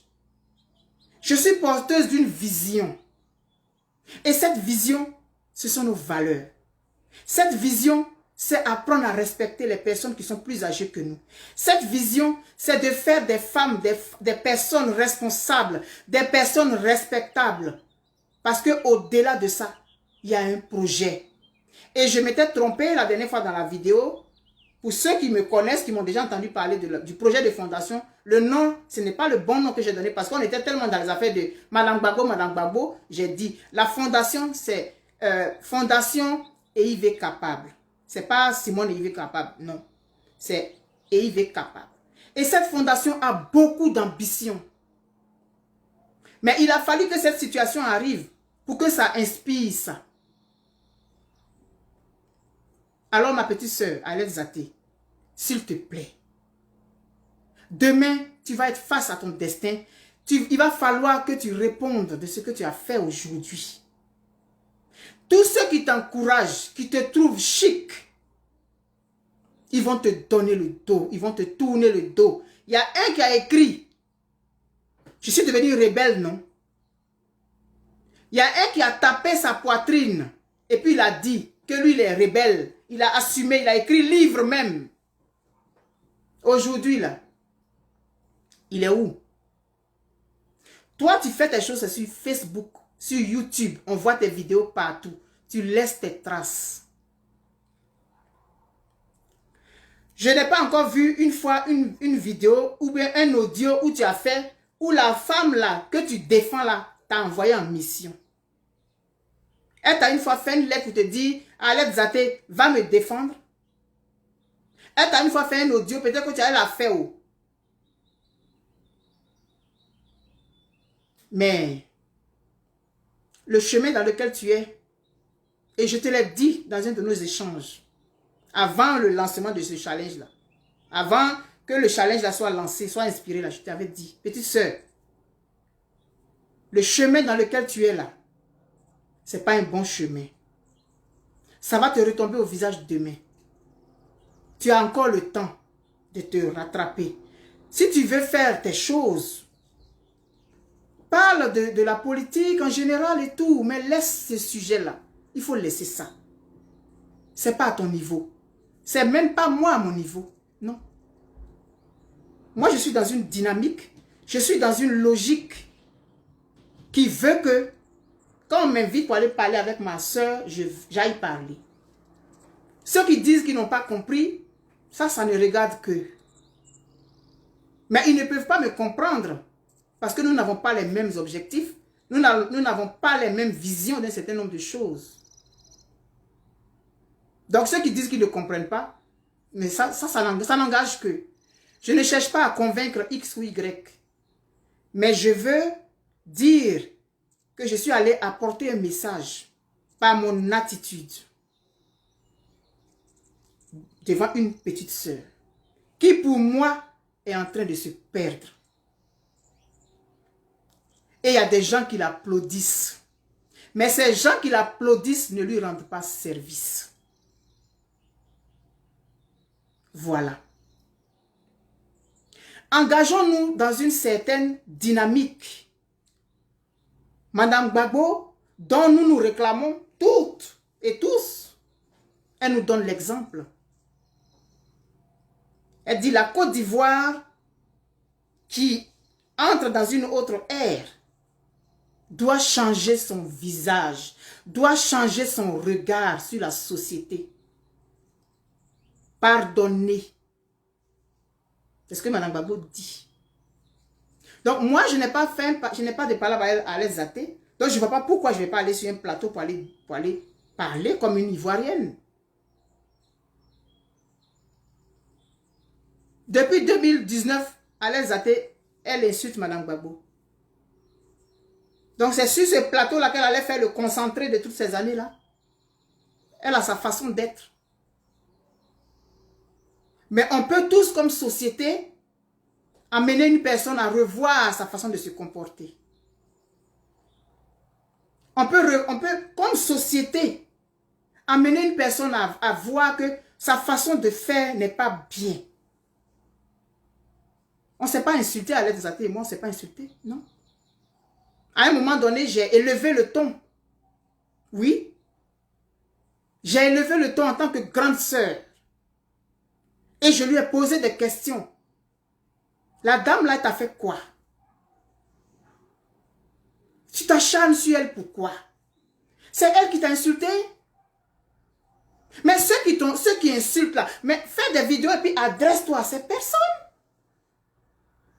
Je suis porteuse d'une vision. Et cette vision, ce sont nos valeurs. Cette vision, c'est apprendre à respecter les personnes qui sont plus âgées que nous. Cette vision, c'est de faire des femmes, des personnes responsables, des personnes respectables. Parce qu'au-delà de ça, il y a un projet. Et je m'étais trompée la dernière fois dans la vidéo. Pour ceux qui me connaissent, qui m'ont déjà entendu parler du projet de fondation Le nom, ce n'est pas le bon nom que j'ai donné parce qu'on était tellement dans les affaires de Madame Gbagbo, j'ai dit, la fondation, c'est Fondation EIV Capable. C'est pas Simone EIV Capable, non. C'est EIV Capable. Et cette fondation a beaucoup d'ambition. Mais il a fallu que cette situation arrive pour que ça inspire ça. Alors ma petite sœur, Alette Zaté, s'il te plaît, demain, tu vas être face à ton destin. Il va falloir que tu répondes de ce que tu as fait aujourd'hui. Tous ceux qui t'encouragent, qui te trouvent chic, ils vont te donner le dos, ils vont te tourner le dos. Il y a un qui a écrit, je suis devenu rebelle, non? Il y a un qui a tapé sa poitrine et puis il a dit que lui, il est rebelle. Il a assumé, il a écrit livre même. Aujourd'hui, là, il est où? Toi, tu fais tes choses sur Facebook, sur YouTube. On voit tes vidéos partout. Tu laisses tes traces. Je n'ai pas encore vu une fois une vidéo ou bien un audio où tu as fait, où la femme là, que tu défends là, t'a envoyé en mission. Elle t'a une fois fait une lettre pour te dire, Alette Zaté, va me défendre. Elle t'a une fois fait un audio, peut-être que tu allais la faire. Mais le chemin dans lequel tu es, et je te l'ai dit dans un de nos échanges, avant le lancement de ce challenge-là, avant que le challenge-là soit lancé, soit inspiré, là, je t'avais dit, petite sœur, le chemin dans lequel tu es là, ce n'est pas un bon chemin. Ça va te retomber au visage demain. Tu as encore le temps de te rattraper. Si tu veux faire tes choses, parle de la politique en général et tout, mais laisse ce sujet-là. Il faut laisser ça. Ce n'est pas à ton niveau. C'est même pas moi à mon niveau. Non. Moi, je suis dans une dynamique, je suis dans une logique qui veut que quand on m'invite pour aller parler avec ma soeur, j'aille parler. Ceux qui disent qu'ils n'ont pas compris, ça ne regarde que. Mais ils ne peuvent pas me comprendre parce que nous n'avons pas les mêmes objectifs, nous n'avons pas les mêmes visions d'un certain nombre de choses. Donc ceux qui disent qu'ils ne comprennent pas, mais ça n'engage que. Je ne cherche pas à convaincre X ou Y, mais je veux dire que je suis allé apporter un message par mon attitude devant une petite sœur qui pour moi est en train de se perdre. Et il y a des gens qui l'applaudissent. Mais ces gens qui l'applaudissent ne lui rendent pas service. Voilà. Engageons-nous dans une certaine dynamique. Madame Gbagbo, dont nous réclamons toutes et tous, elle nous donne l'exemple. Elle dit la Côte d'Ivoire qui entre dans une autre ère doit changer son visage, doit changer son regard sur la société. Pardonner. C'est ce que Mme Gbagbo dit. Donc moi, je n'ai pas de parole à Alette Zaté. Donc je ne vois pas pourquoi je ne vais pas aller sur un plateau pour aller parler comme une Ivoirienne. Depuis 2019, Alette Zaté, elle insulte Mme Gbagbo. Donc c'est sur ce plateau-là qu'elle allait faire le concentré de toutes ces années-là. Elle a sa façon d'être. Mais on peut tous, comme société, amener une personne à revoir sa façon de se comporter. On peut comme société, amener une personne à voir que sa façon de faire n'est pas bien. On ne s'est pas insulté, Alette Zaté et moi, on ne s'est pas insulté, non. À un moment donné, j'ai élevé le ton. Oui. J'ai élevé le ton en tant que grande sœur. Et je lui ai posé des questions. La dame là, t'a fait quoi? Tu t'acharnes sur elle, pourquoi? C'est elle qui t'a insulté? Mais ceux qui insultent là, mais fais des vidéos et puis adresse-toi à ces personnes.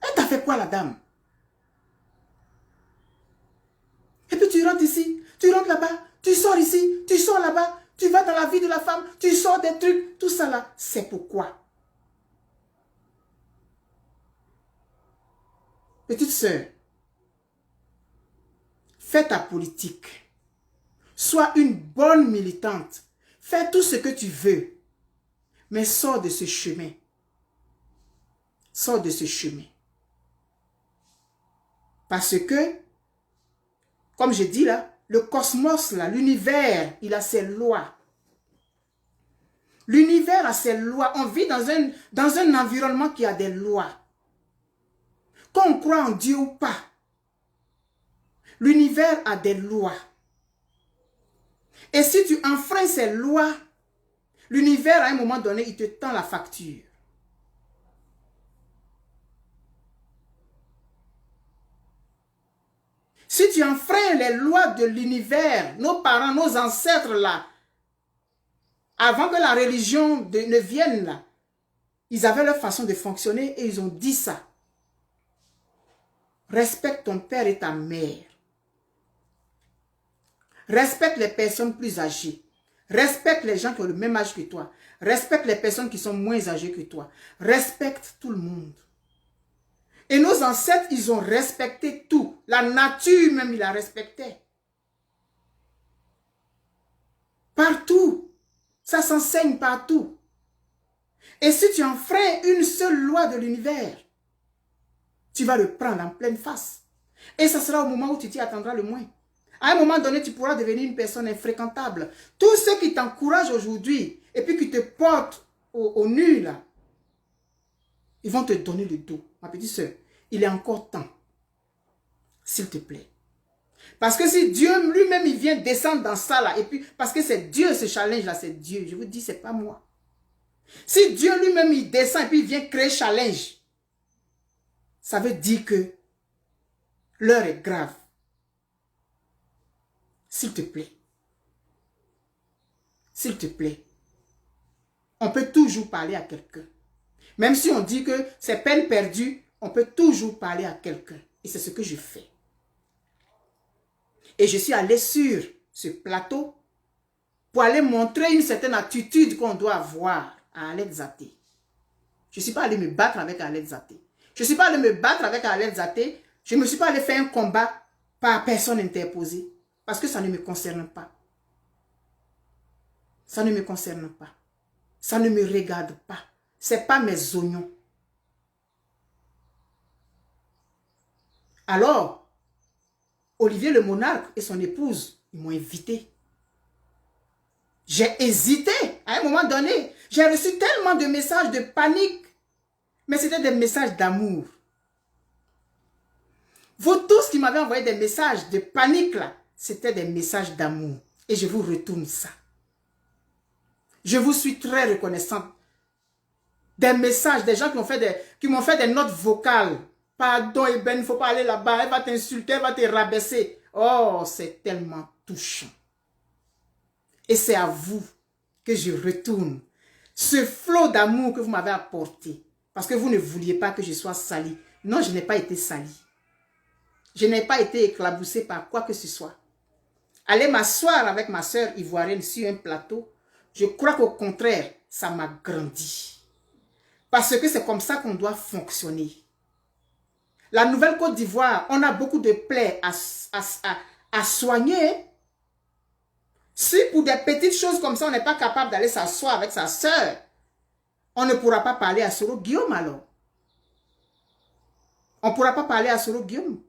Elle t'a fait quoi, la dame? Et puis tu rentres ici, tu rentres là-bas, tu sors ici, tu sors là-bas, tu vas dans la vie de la femme, tu sors des trucs, tout ça là. C'est pourquoi. Petite sœur, fais ta politique. Sois une bonne militante. Fais tout ce que tu veux. Mais sors de ce chemin. Sors de ce chemin. Parce que, comme je dis là, le cosmos là, l'univers, il a ses lois. L'univers a ses lois. On vit dans un environnement qui a des lois. Qu'on croit en Dieu ou pas, l'univers a des lois. Et si tu enfreins ces lois, l'univers, à un moment donné, il te tend la facture. Si tu enfreins les lois de l'univers, nos parents, nos ancêtres là, avant que la religion ne vienne là, ils avaient leur façon de fonctionner et ils ont dit ça. Respecte ton père et ta mère. Respecte les personnes plus âgées. Respecte les gens qui ont le même âge que toi. Respecte les personnes qui sont moins âgées que toi. Respecte tout le monde. Et nos ancêtres, ils ont respecté tout. La nature même, ils la respectaient. Partout. Ça s'enseigne partout. Et si tu enfreins une seule loi de l'univers, tu vas le prendre en pleine face. Et ça sera au moment où tu t'y attendras le moins. À un moment donné, tu pourras devenir une personne infréquentable. Tous ceux qui t'encouragent aujourd'hui et puis qui te portent au nu, là, ils vont te donner le dos. Ma petite soeur, il est encore temps. S'il te plaît. Parce que si Dieu lui-même, il vient descendre dans ça, là, et puis, parce que c'est Dieu, ce challenge-là, c'est Dieu. Je vous dis, c'est pas moi. Si Dieu lui-même, il descend et puis il vient créer challenge, ça veut dire que l'heure est grave. S'il te plaît. S'il te plaît. On peut toujours parler à quelqu'un. Même si on dit que c'est peine perdue, on peut toujours parler à quelqu'un. Et c'est ce que je fais. Et je suis allé sur ce plateau pour aller montrer une certaine attitude qu'on doit avoir à Alex Zaté. Je ne suis pas allé me battre avec Alex Zaté. Je ne suis pas allé me battre avec Alex Zaté. Je ne me suis pas allé faire un combat par personne interposée. Parce que ça ne me concerne pas. Ça ne me concerne pas. Ça ne me regarde pas. Ce n'est pas mes oignons. Alors, Olivier le monarque et son épouse, ils m'ont invité. J'ai hésité. À un moment donné, j'ai reçu tellement de messages de panique. Mais c'était des messages d'amour. Vous tous qui m'avez envoyé des messages de panique là, c'était des messages d'amour. Et je vous retourne ça. Je vous suis très reconnaissante. Des messages, des gens qui m'ont fait des notes vocales. Pardon, Eben, il ne faut pas aller là-bas. Elle va t'insulter, elle va te rabaisser. Oh, c'est tellement touchant. Et c'est à vous que je retourne ce flot d'amour que vous m'avez apporté. Parce que vous ne vouliez pas que je sois salie. Non, je n'ai pas été salie. Je n'ai pas été éclaboussée par quoi que ce soit. Aller m'asseoir avec ma soeur ivoirienne sur un plateau, je crois qu'au contraire, ça m'a grandi. Parce que c'est comme ça qu'on doit fonctionner. La Nouvelle-Côte d'Ivoire, on a beaucoup de plaies à soigner. Si pour des petites choses comme ça, on n'est pas capable d'aller s'asseoir avec sa soeur, on ne pourra pas parler à Soro Guillaume alors. On ne pourra pas parler à Soro Guillaume.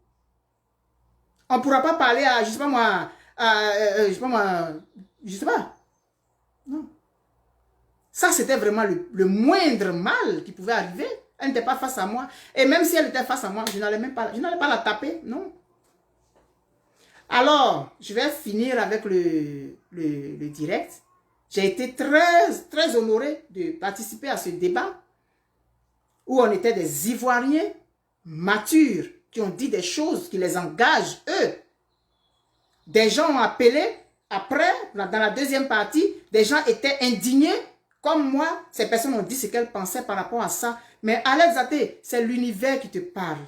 On ne pourra pas parler à, je sais pas moi, je sais pas. Non. Ça, c'était vraiment le moindre mal qui pouvait arriver. Elle n'était pas face à moi. Et même si elle était face à moi, je n'allais pas la taper, non. Alors, je vais finir avec le direct. J'ai été très honorée de participer à ce débat où on était des Ivoiriens matures qui ont dit des choses qui les engagent, eux. Des gens ont appelé, après, dans la deuxième partie, des gens étaient indignés. Comme moi, ces personnes ont dit ce qu'elles pensaient par rapport à ça. Mais Alex Zate, c'est l'univers qui te parle.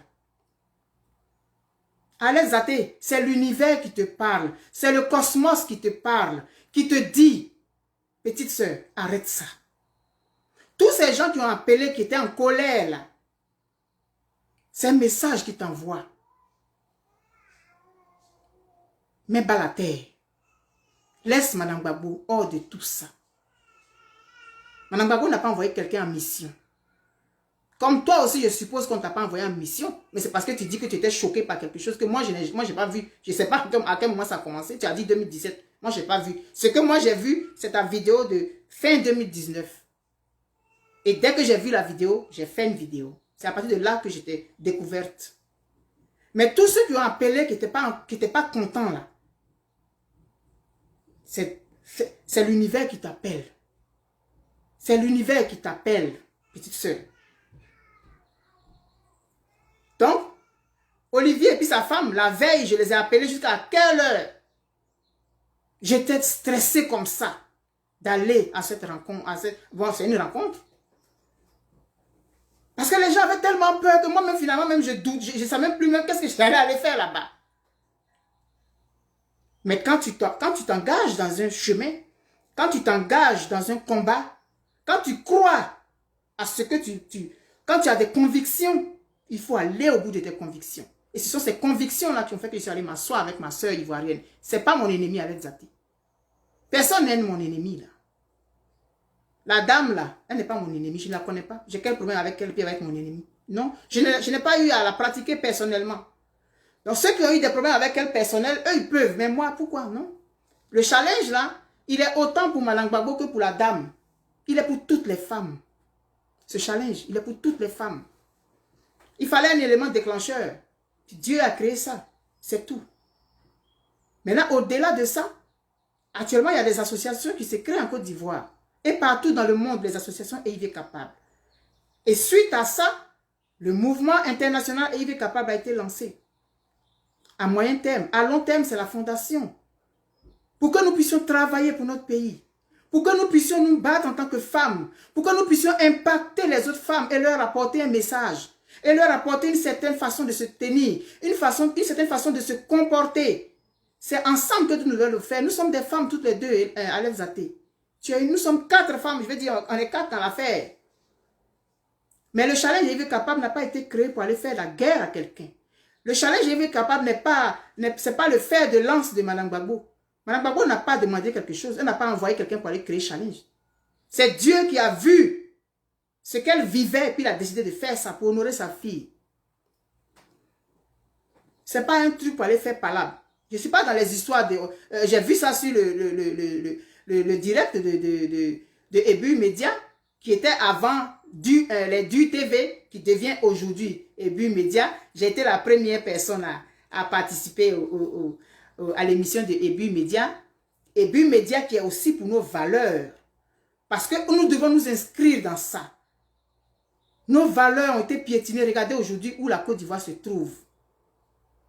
Alex Zate, c'est l'univers qui te parle. C'est le cosmos qui te parle, qui te dit, petite sœur, arrête ça. Tous ces gens qui ont appelé, qui étaient en colère là, c'est un message qui t'envoie. Mets bas la terre. Laisse Madame Gbagbo hors de tout ça. Madame Gbagbo n'a pas envoyé quelqu'un en mission. Comme toi aussi, je suppose qu'on ne t'a pas envoyé en mission. Mais c'est parce que tu dis que tu étais choqué par quelque chose que moi, je n'ai pas vu. Je ne sais pas à quel moment ça a commencé. Tu as dit 2017. Moi, je n'ai pas vu. Ce que moi, j'ai vu, c'est ta vidéo de fin 2019. Et dès que j'ai vu la vidéo, j'ai fait une vidéo. C'est à partir de là que j'étais découverte. Mais tous ceux qui ont appelé, qui n'étaient pas contents là, c'est l'univers qui t'appelle. C'est l'univers qui t'appelle, petite sœur. Donc, Olivier et puis sa femme, la veille, je les ai appelés jusqu'à quelle heure? J'étais stressée comme ça d'aller à cette rencontre. Bon, c'est une rencontre. Parce que les gens avaient tellement peur que moi-même, finalement, même je doute. Je ne savais même plus même qu'est-ce que j'allais aller faire là-bas. Mais quand tu t'engages dans un chemin, quand tu t'engages dans un combat, quand tu crois à ce que quand tu as des convictions, il faut aller au bout de tes convictions. Et ce sont ces convictions-là qui ont fait que je suis allée m'asseoir avec ma soeur ivoirienne. Ce n'est pas mon ennemi avec Zate. Personne n'aime mon ennemi là. La dame là, elle n'est pas mon ennemi, je ne la connais pas. J'ai quel problème avec elle puis avec mon ennemi? Non, je n'ai pas eu à la pratiquer personnellement. Donc ceux qui ont eu des problèmes avec elle personnels, eux ils peuvent. Mais moi, pourquoi? Non. Le challenge là, il est autant pour Madame Gbagbo que pour la dame. Il est pour toutes les femmes. Ce challenge, il est pour toutes les femmes. Il fallait un élément déclencheur. Dieu a créé ça. C'est tout. Maintenant, au-delà de ça, actuellement, il y a des associations qui se créent en Côte d'Ivoire. Et partout dans le monde, les associations EIV Capable. Et suite à ça, le mouvement international EIV Capable a été lancé. À moyen terme, à long terme, c'est la fondation. Pour que nous puissions travailler pour notre pays. Pour que nous puissions nous battre en tant que femmes. Pour que nous puissions impacter les autres femmes et leur apporter un message. Et leur apporter une certaine façon de se tenir. Une certaine façon de se comporter. C'est ensemble que nous devons le faire. Nous sommes des femmes toutes les deux, Alex Zate. Nous sommes 4 femmes, je veux dire, on est 4 dans l'affaire. Mais le challenge EIV Capable n'a pas été créé pour aller faire la guerre à quelqu'un. Le challenge EIV Capable c'est pas le fer de lance de Madame Gbagbo. Madame Gbagbo n'a pas demandé quelque chose. Elle n'a pas envoyé quelqu'un pour aller créer challenge. C'est Dieu qui a vu ce qu'elle vivait et puis il a décidé de faire ça pour honorer sa fille. Ce n'est pas un truc pour aller faire palabre. Je ne suis pas dans les histoires de... j'ai vu ça sur le direct de Ebu Media, qui était avant les Du TV, qui devient aujourd'hui Ebu Media. J'ai été la première personne à participer à l'émission de Ebu Media. Ebu Media qui est aussi pour nos valeurs. Parce que nous devons nous inscrire dans ça. Nos valeurs ont été piétinées. Regardez aujourd'hui où la Côte d'Ivoire se trouve.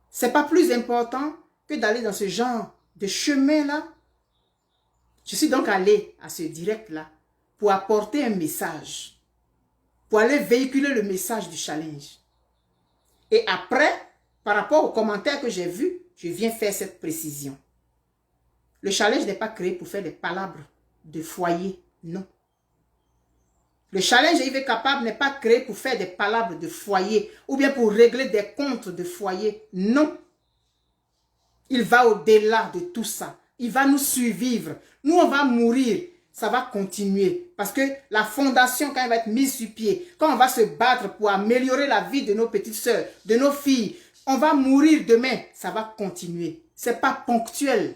Ce n'est pas plus important que d'aller dans ce genre de chemin-là. Je suis donc allée à ce direct-là pour apporter un message. Pour aller véhiculer le message du challenge. Et après, par rapport aux commentaires que j'ai vus, je viens faire cette précision. Le challenge n'est pas créé pour faire des palabres de foyer, non. Le challenge EIV Capable n'est pas créé pour faire des palabres de foyer ou bien pour régler des comptes de foyer, non. Il va au-delà de tout ça. Il va nous survivre. Nous, on va mourir. Ça va continuer. Parce que la fondation, quand elle va être mise sur pied, quand on va se battre pour améliorer la vie de nos petites sœurs, de nos filles, on va mourir demain. Ça va continuer. Ce n'est pas ponctuel.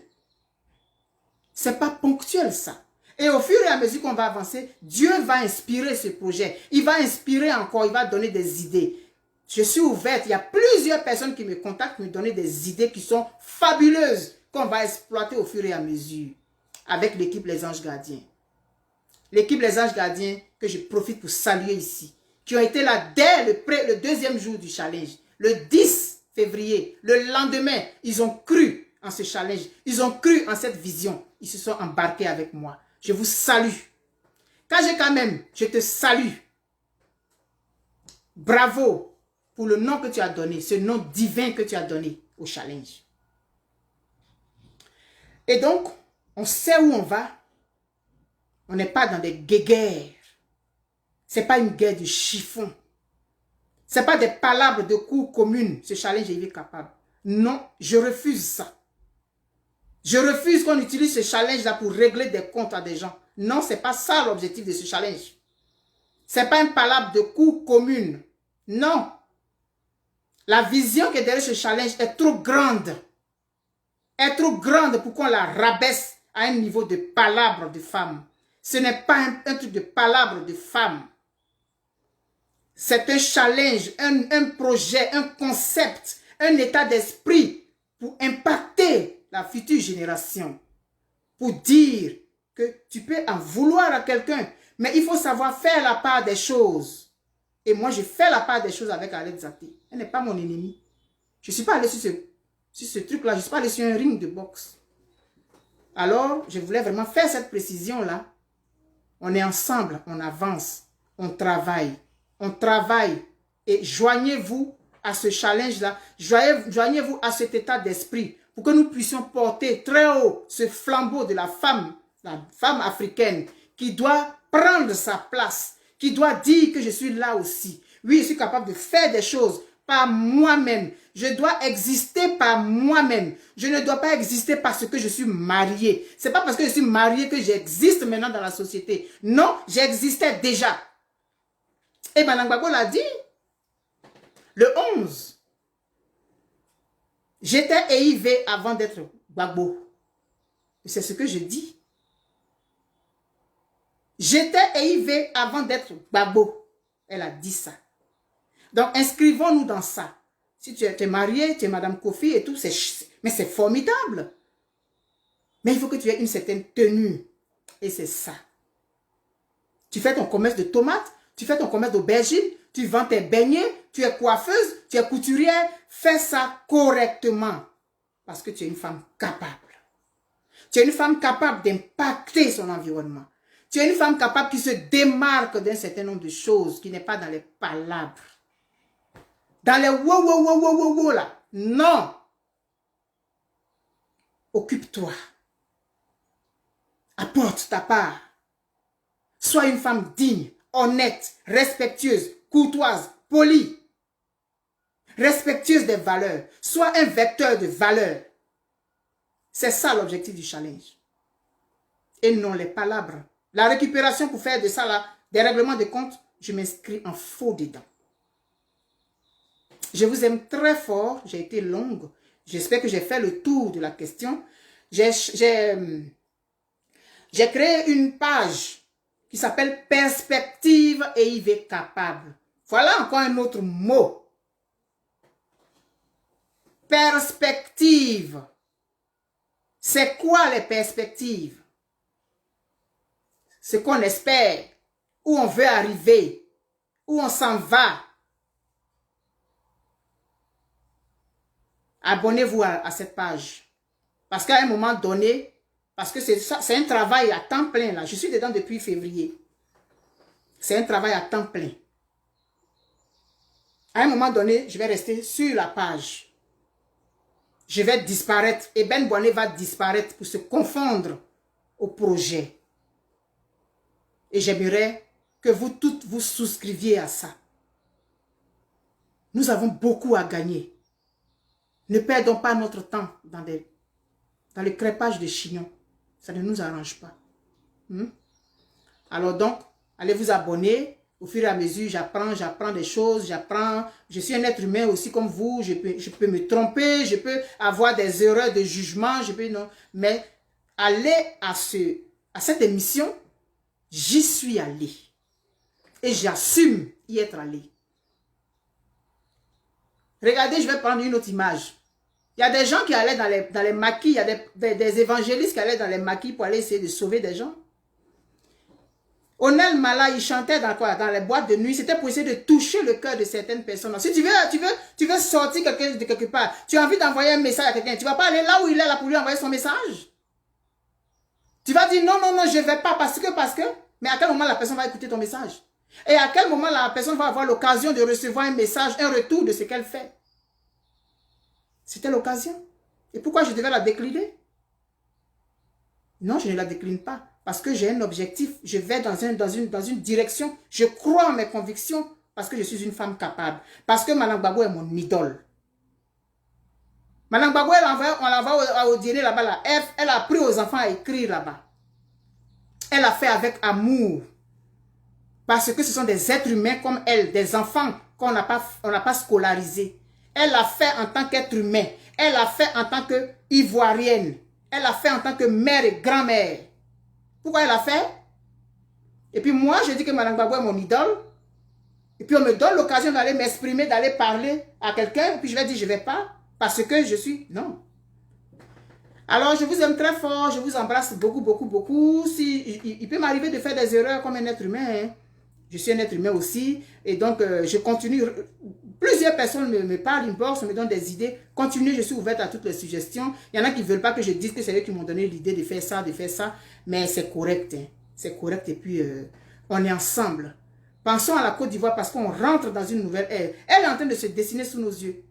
Ce n'est pas ponctuel, ça. Et au fur et à mesure qu'on va avancer, Dieu va inspirer ce projet. Il va inspirer encore, il va donner des idées. Je suis ouverte, il y a plusieurs personnes qui me contactent, qui me donnent des idées qui sont fabuleuses, qu'on va exploiter au fur et à mesure, avec l'équipe Les Anges Gardiens. L'équipe Les Anges Gardiens, que je profite pour saluer ici, qui ont été là dès le deuxième jour du challenge, le 10 février, le lendemain, ils ont cru en ce challenge, ils ont cru en cette vision, ils se sont embarqués avec moi. Je vous salue. Quand j'ai quand même, je te salue. Bravo pour le nom que tu as donné, ce nom divin que tu as donné au challenge. Et donc, on sait où on va. On n'est pas dans des guéguerres. Ce n'est pas une guerre de chiffon. Ce n'est pas des palabres de cours communes, ce challenge est capable. Non, je refuse ça. Je refuse qu'on utilise ce challenge-là pour régler des comptes à des gens. Non, ce n'est pas ça l'objectif de ce challenge. Ce n'est pas une palabre de cours commune. Non. La vision qui est derrière ce challenge est trop grande. Est trop grande pour qu'on la rabaisse à un niveau de palabre de femme. Ce n'est pas un truc de palabre de femme. C'est un challenge, un projet, un concept, un état d'esprit pour impacter la future génération. Pour dire que tu peux en vouloir à quelqu'un, mais il faut savoir faire la part des choses. Et moi, je fais la part des choses avec Arlette Zaté. Elle n'est pas mon ennemi. Je ne suis pas allé sur ce truc-là. Je ne suis pas allé sur un ring de boxe. Alors, je voulais vraiment faire cette précision-là. On est ensemble, on avance, on travaille. On travaille. Et joignez-vous à ce challenge-là. Joignez-vous à cet état d'esprit pour que nous puissions porter très haut ce flambeau de la femme africaine qui doit prendre sa place, qui doit dire que je suis là aussi. Oui, je suis capable de faire des choses par moi-même. Je dois exister par moi-même. Je ne dois pas exister parce que je suis mariée. Ce n'est pas parce que je suis mariée que j'existe maintenant dans la société. Non, j'existais déjà. Et Mme Gbagbo l'a dit. Le 11. J'étais EIV avant d'être Gbagbo. C'est ce que je dis. J'étais EIV avant d'être Gbagbo. Elle a dit ça. Donc, inscrivons-nous dans ça. Si tu es marié, tu es Madame Kofi et tout, mais c'est formidable. Mais il faut que tu aies une certaine tenue. Et c'est ça. Tu fais ton commerce de tomates, tu fais ton commerce d'aubergines, tu vends tes beignets, tu es coiffeuse, tu es couturière. Fais ça correctement. Parce que tu es une femme capable. Tu es une femme capable d'impacter son environnement. Tu es une femme capable qui se démarque d'un certain nombre de choses, qui n'est pas dans les palabres. Dans les wow là. Non. Occupe-toi. Apporte ta part. Sois une femme digne, honnête, respectueuse, courtoise, polie. Respectueuse des valeurs. Sois un vecteur de valeurs. C'est ça l'objectif du challenge. Et non les palabres. La récupération pour faire de ça là, des règlements de compte, je m'inscris en faux dedans. Je vous aime très fort. J'ai été longue. J'espère que j'ai fait le tour de la question. J'ai créé une page qui s'appelle Perspective EIV capable. Voilà encore un autre mot. Perspective. C'est quoi les perspectives? Ce qu'on espère, où on veut arriver, où on s'en va. Abonnez-vous à cette page. Parce qu'à un moment donné, parce que c'est un travail à temps plein là. Je suis dedans depuis février. C'est un travail à temps plein. À un moment donné, je vais rester sur la page. Je vais disparaître. Et Ben Boané va disparaître pour se confondre au projet. Et j'aimerais que vous toutes vous souscriviez à ça. Nous avons beaucoup à gagner. Ne perdons pas notre temps dans le crêpage de chignons. Ça ne nous arrange pas. Alors donc, allez vous abonner. Au fur et à mesure, j'apprends des choses, Je suis un être humain aussi comme vous. Je peux me tromper, je peux avoir des erreurs de jugement. Non. Mais aller à cette émission, j'y suis allé. Et j'assume y être allé. Regardez, je vais prendre une autre image. Il y a des gens qui allaient dans les maquis, il y a des évangélistes qui allaient dans les maquis pour aller essayer de sauver des gens. Onel Mala, il chantait dans les boîtes de nuit, c'était pour essayer de toucher le cœur de certaines personnes. Si tu veux sortir quelqu'un de quelque part, tu as envie d'envoyer un message à quelqu'un, tu ne vas pas aller là où il est là pour lui envoyer son message. Tu vas dire non, je ne vais pas parce que, mais à quel moment la personne va écouter ton message? Et à quel moment la personne va avoir l'occasion de recevoir un message, un retour de ce qu'elle fait? C'était l'occasion. Et pourquoi je devais la décliner? Non, je ne la décline pas. Parce que j'ai un objectif. Je vais dans une direction. Je crois en mes convictions parce que je suis une femme capable. Parce que Mme Gbagbo est mon idole. Mme Gbagbo, on la va au dîner là-bas. Là. Elle a appris aux enfants à écrire là-bas. Elle a fait avec amour. Parce que ce sont des êtres humains comme elle, des enfants qu'on n'a pas scolarisés. Elle a fait en tant qu'être humain. Elle a fait en tant qu'ivoirienne. Elle a fait en tant que mère et grand-mère. Pourquoi elle a fait? Et puis moi, je dis que Mme Gbagbo est mon idole. Et puis on me donne l'occasion d'aller m'exprimer, d'aller parler à quelqu'un. Et puis je vais dire, je ne vais pas. Parce que je suis... Non. Alors, je vous aime très fort. Je vous embrasse beaucoup, beaucoup, beaucoup. Il peut m'arriver de faire des erreurs comme un être humain. Hein. Je suis un être humain aussi. Et donc, je continue. Plusieurs personnes me parlent, ils me bossent, me donnent des idées. Continuez, je suis ouverte à toutes les suggestions. Il y en a qui ne veulent pas que je dise que c'est eux qui m'ont donné l'idée de faire ça, de faire ça. Mais c'est correct. Hein. C'est correct. Et puis, on est ensemble. Pensons à la Côte d'Ivoire parce qu'on rentre dans une nouvelle ère. Elle est en train de se dessiner sous nos yeux.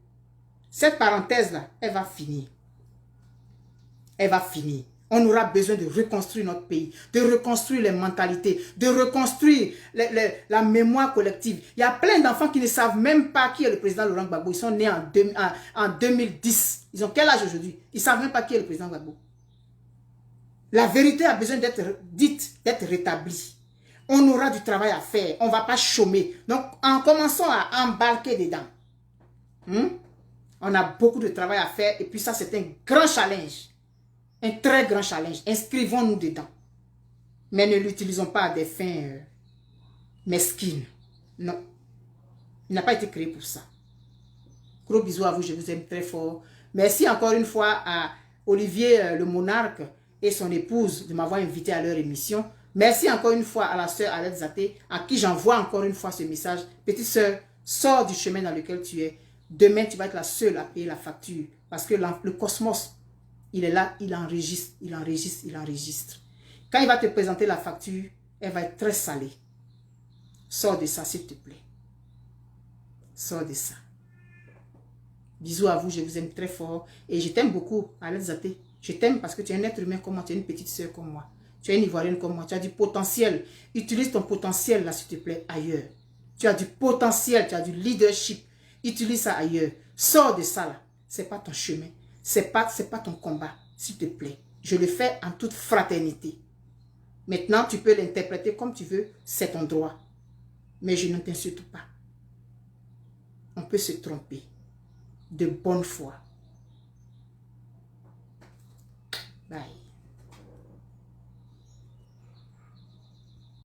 Cette parenthèse-là, elle va finir. Elle va finir. On aura besoin de reconstruire notre pays, de reconstruire les mentalités, de reconstruire la mémoire collective. Il y a plein d'enfants qui ne savent même pas qui est le président Laurent Gbagbo. Ils sont nés en 2010. Ils ont quel âge aujourd'hui? Ils ne savent même pas qui est le président Gbagbo. La vérité a besoin d'être dite, d'être rétablie. On aura du travail à faire. On ne va pas chômer. Donc, en commençant à embarquer dedans, on a beaucoup de travail à faire. Et puis ça, c'est un grand challenge. Un très grand challenge. Inscrivons-nous dedans. Mais ne l'utilisons pas à des fins mesquines. Non. Il n'a pas été créé pour ça. Gros bisous à vous. Je vous aime très fort. Merci encore une fois à Olivier le Monarque et son épouse de m'avoir invité à leur émission. Merci encore une fois à la sœur Alette Zaté, à qui j'envoie encore une fois ce message. Petite sœur, sors du chemin dans lequel tu es. Demain, tu vas être la seule à payer la facture. Parce que le cosmos, il est là, il enregistre, il enregistre, il enregistre. Quand il va te présenter la facture, elle va être très salée. Sors de ça, s'il te plaît. Sors de ça. Bisous à vous, je vous aime très fort. Et je t'aime beaucoup, Alette Zaté. Je t'aime parce que tu es un être humain comme moi, tu es une petite soeur comme moi. Tu es une Ivoirienne comme moi, tu as du potentiel. Utilise ton potentiel là, s'il te plaît, ailleurs. Tu as du potentiel, tu as du leadership. Utilise ça ailleurs. Sors de ça là. Ce n'est pas ton chemin. Ce n'est pas ton combat, s'il te plaît. Je le fais en toute fraternité. Maintenant, tu peux l'interpréter comme tu veux, c'est ton droit. Mais je ne t'insulte pas. On peut se tromper. De bonne foi. Bye.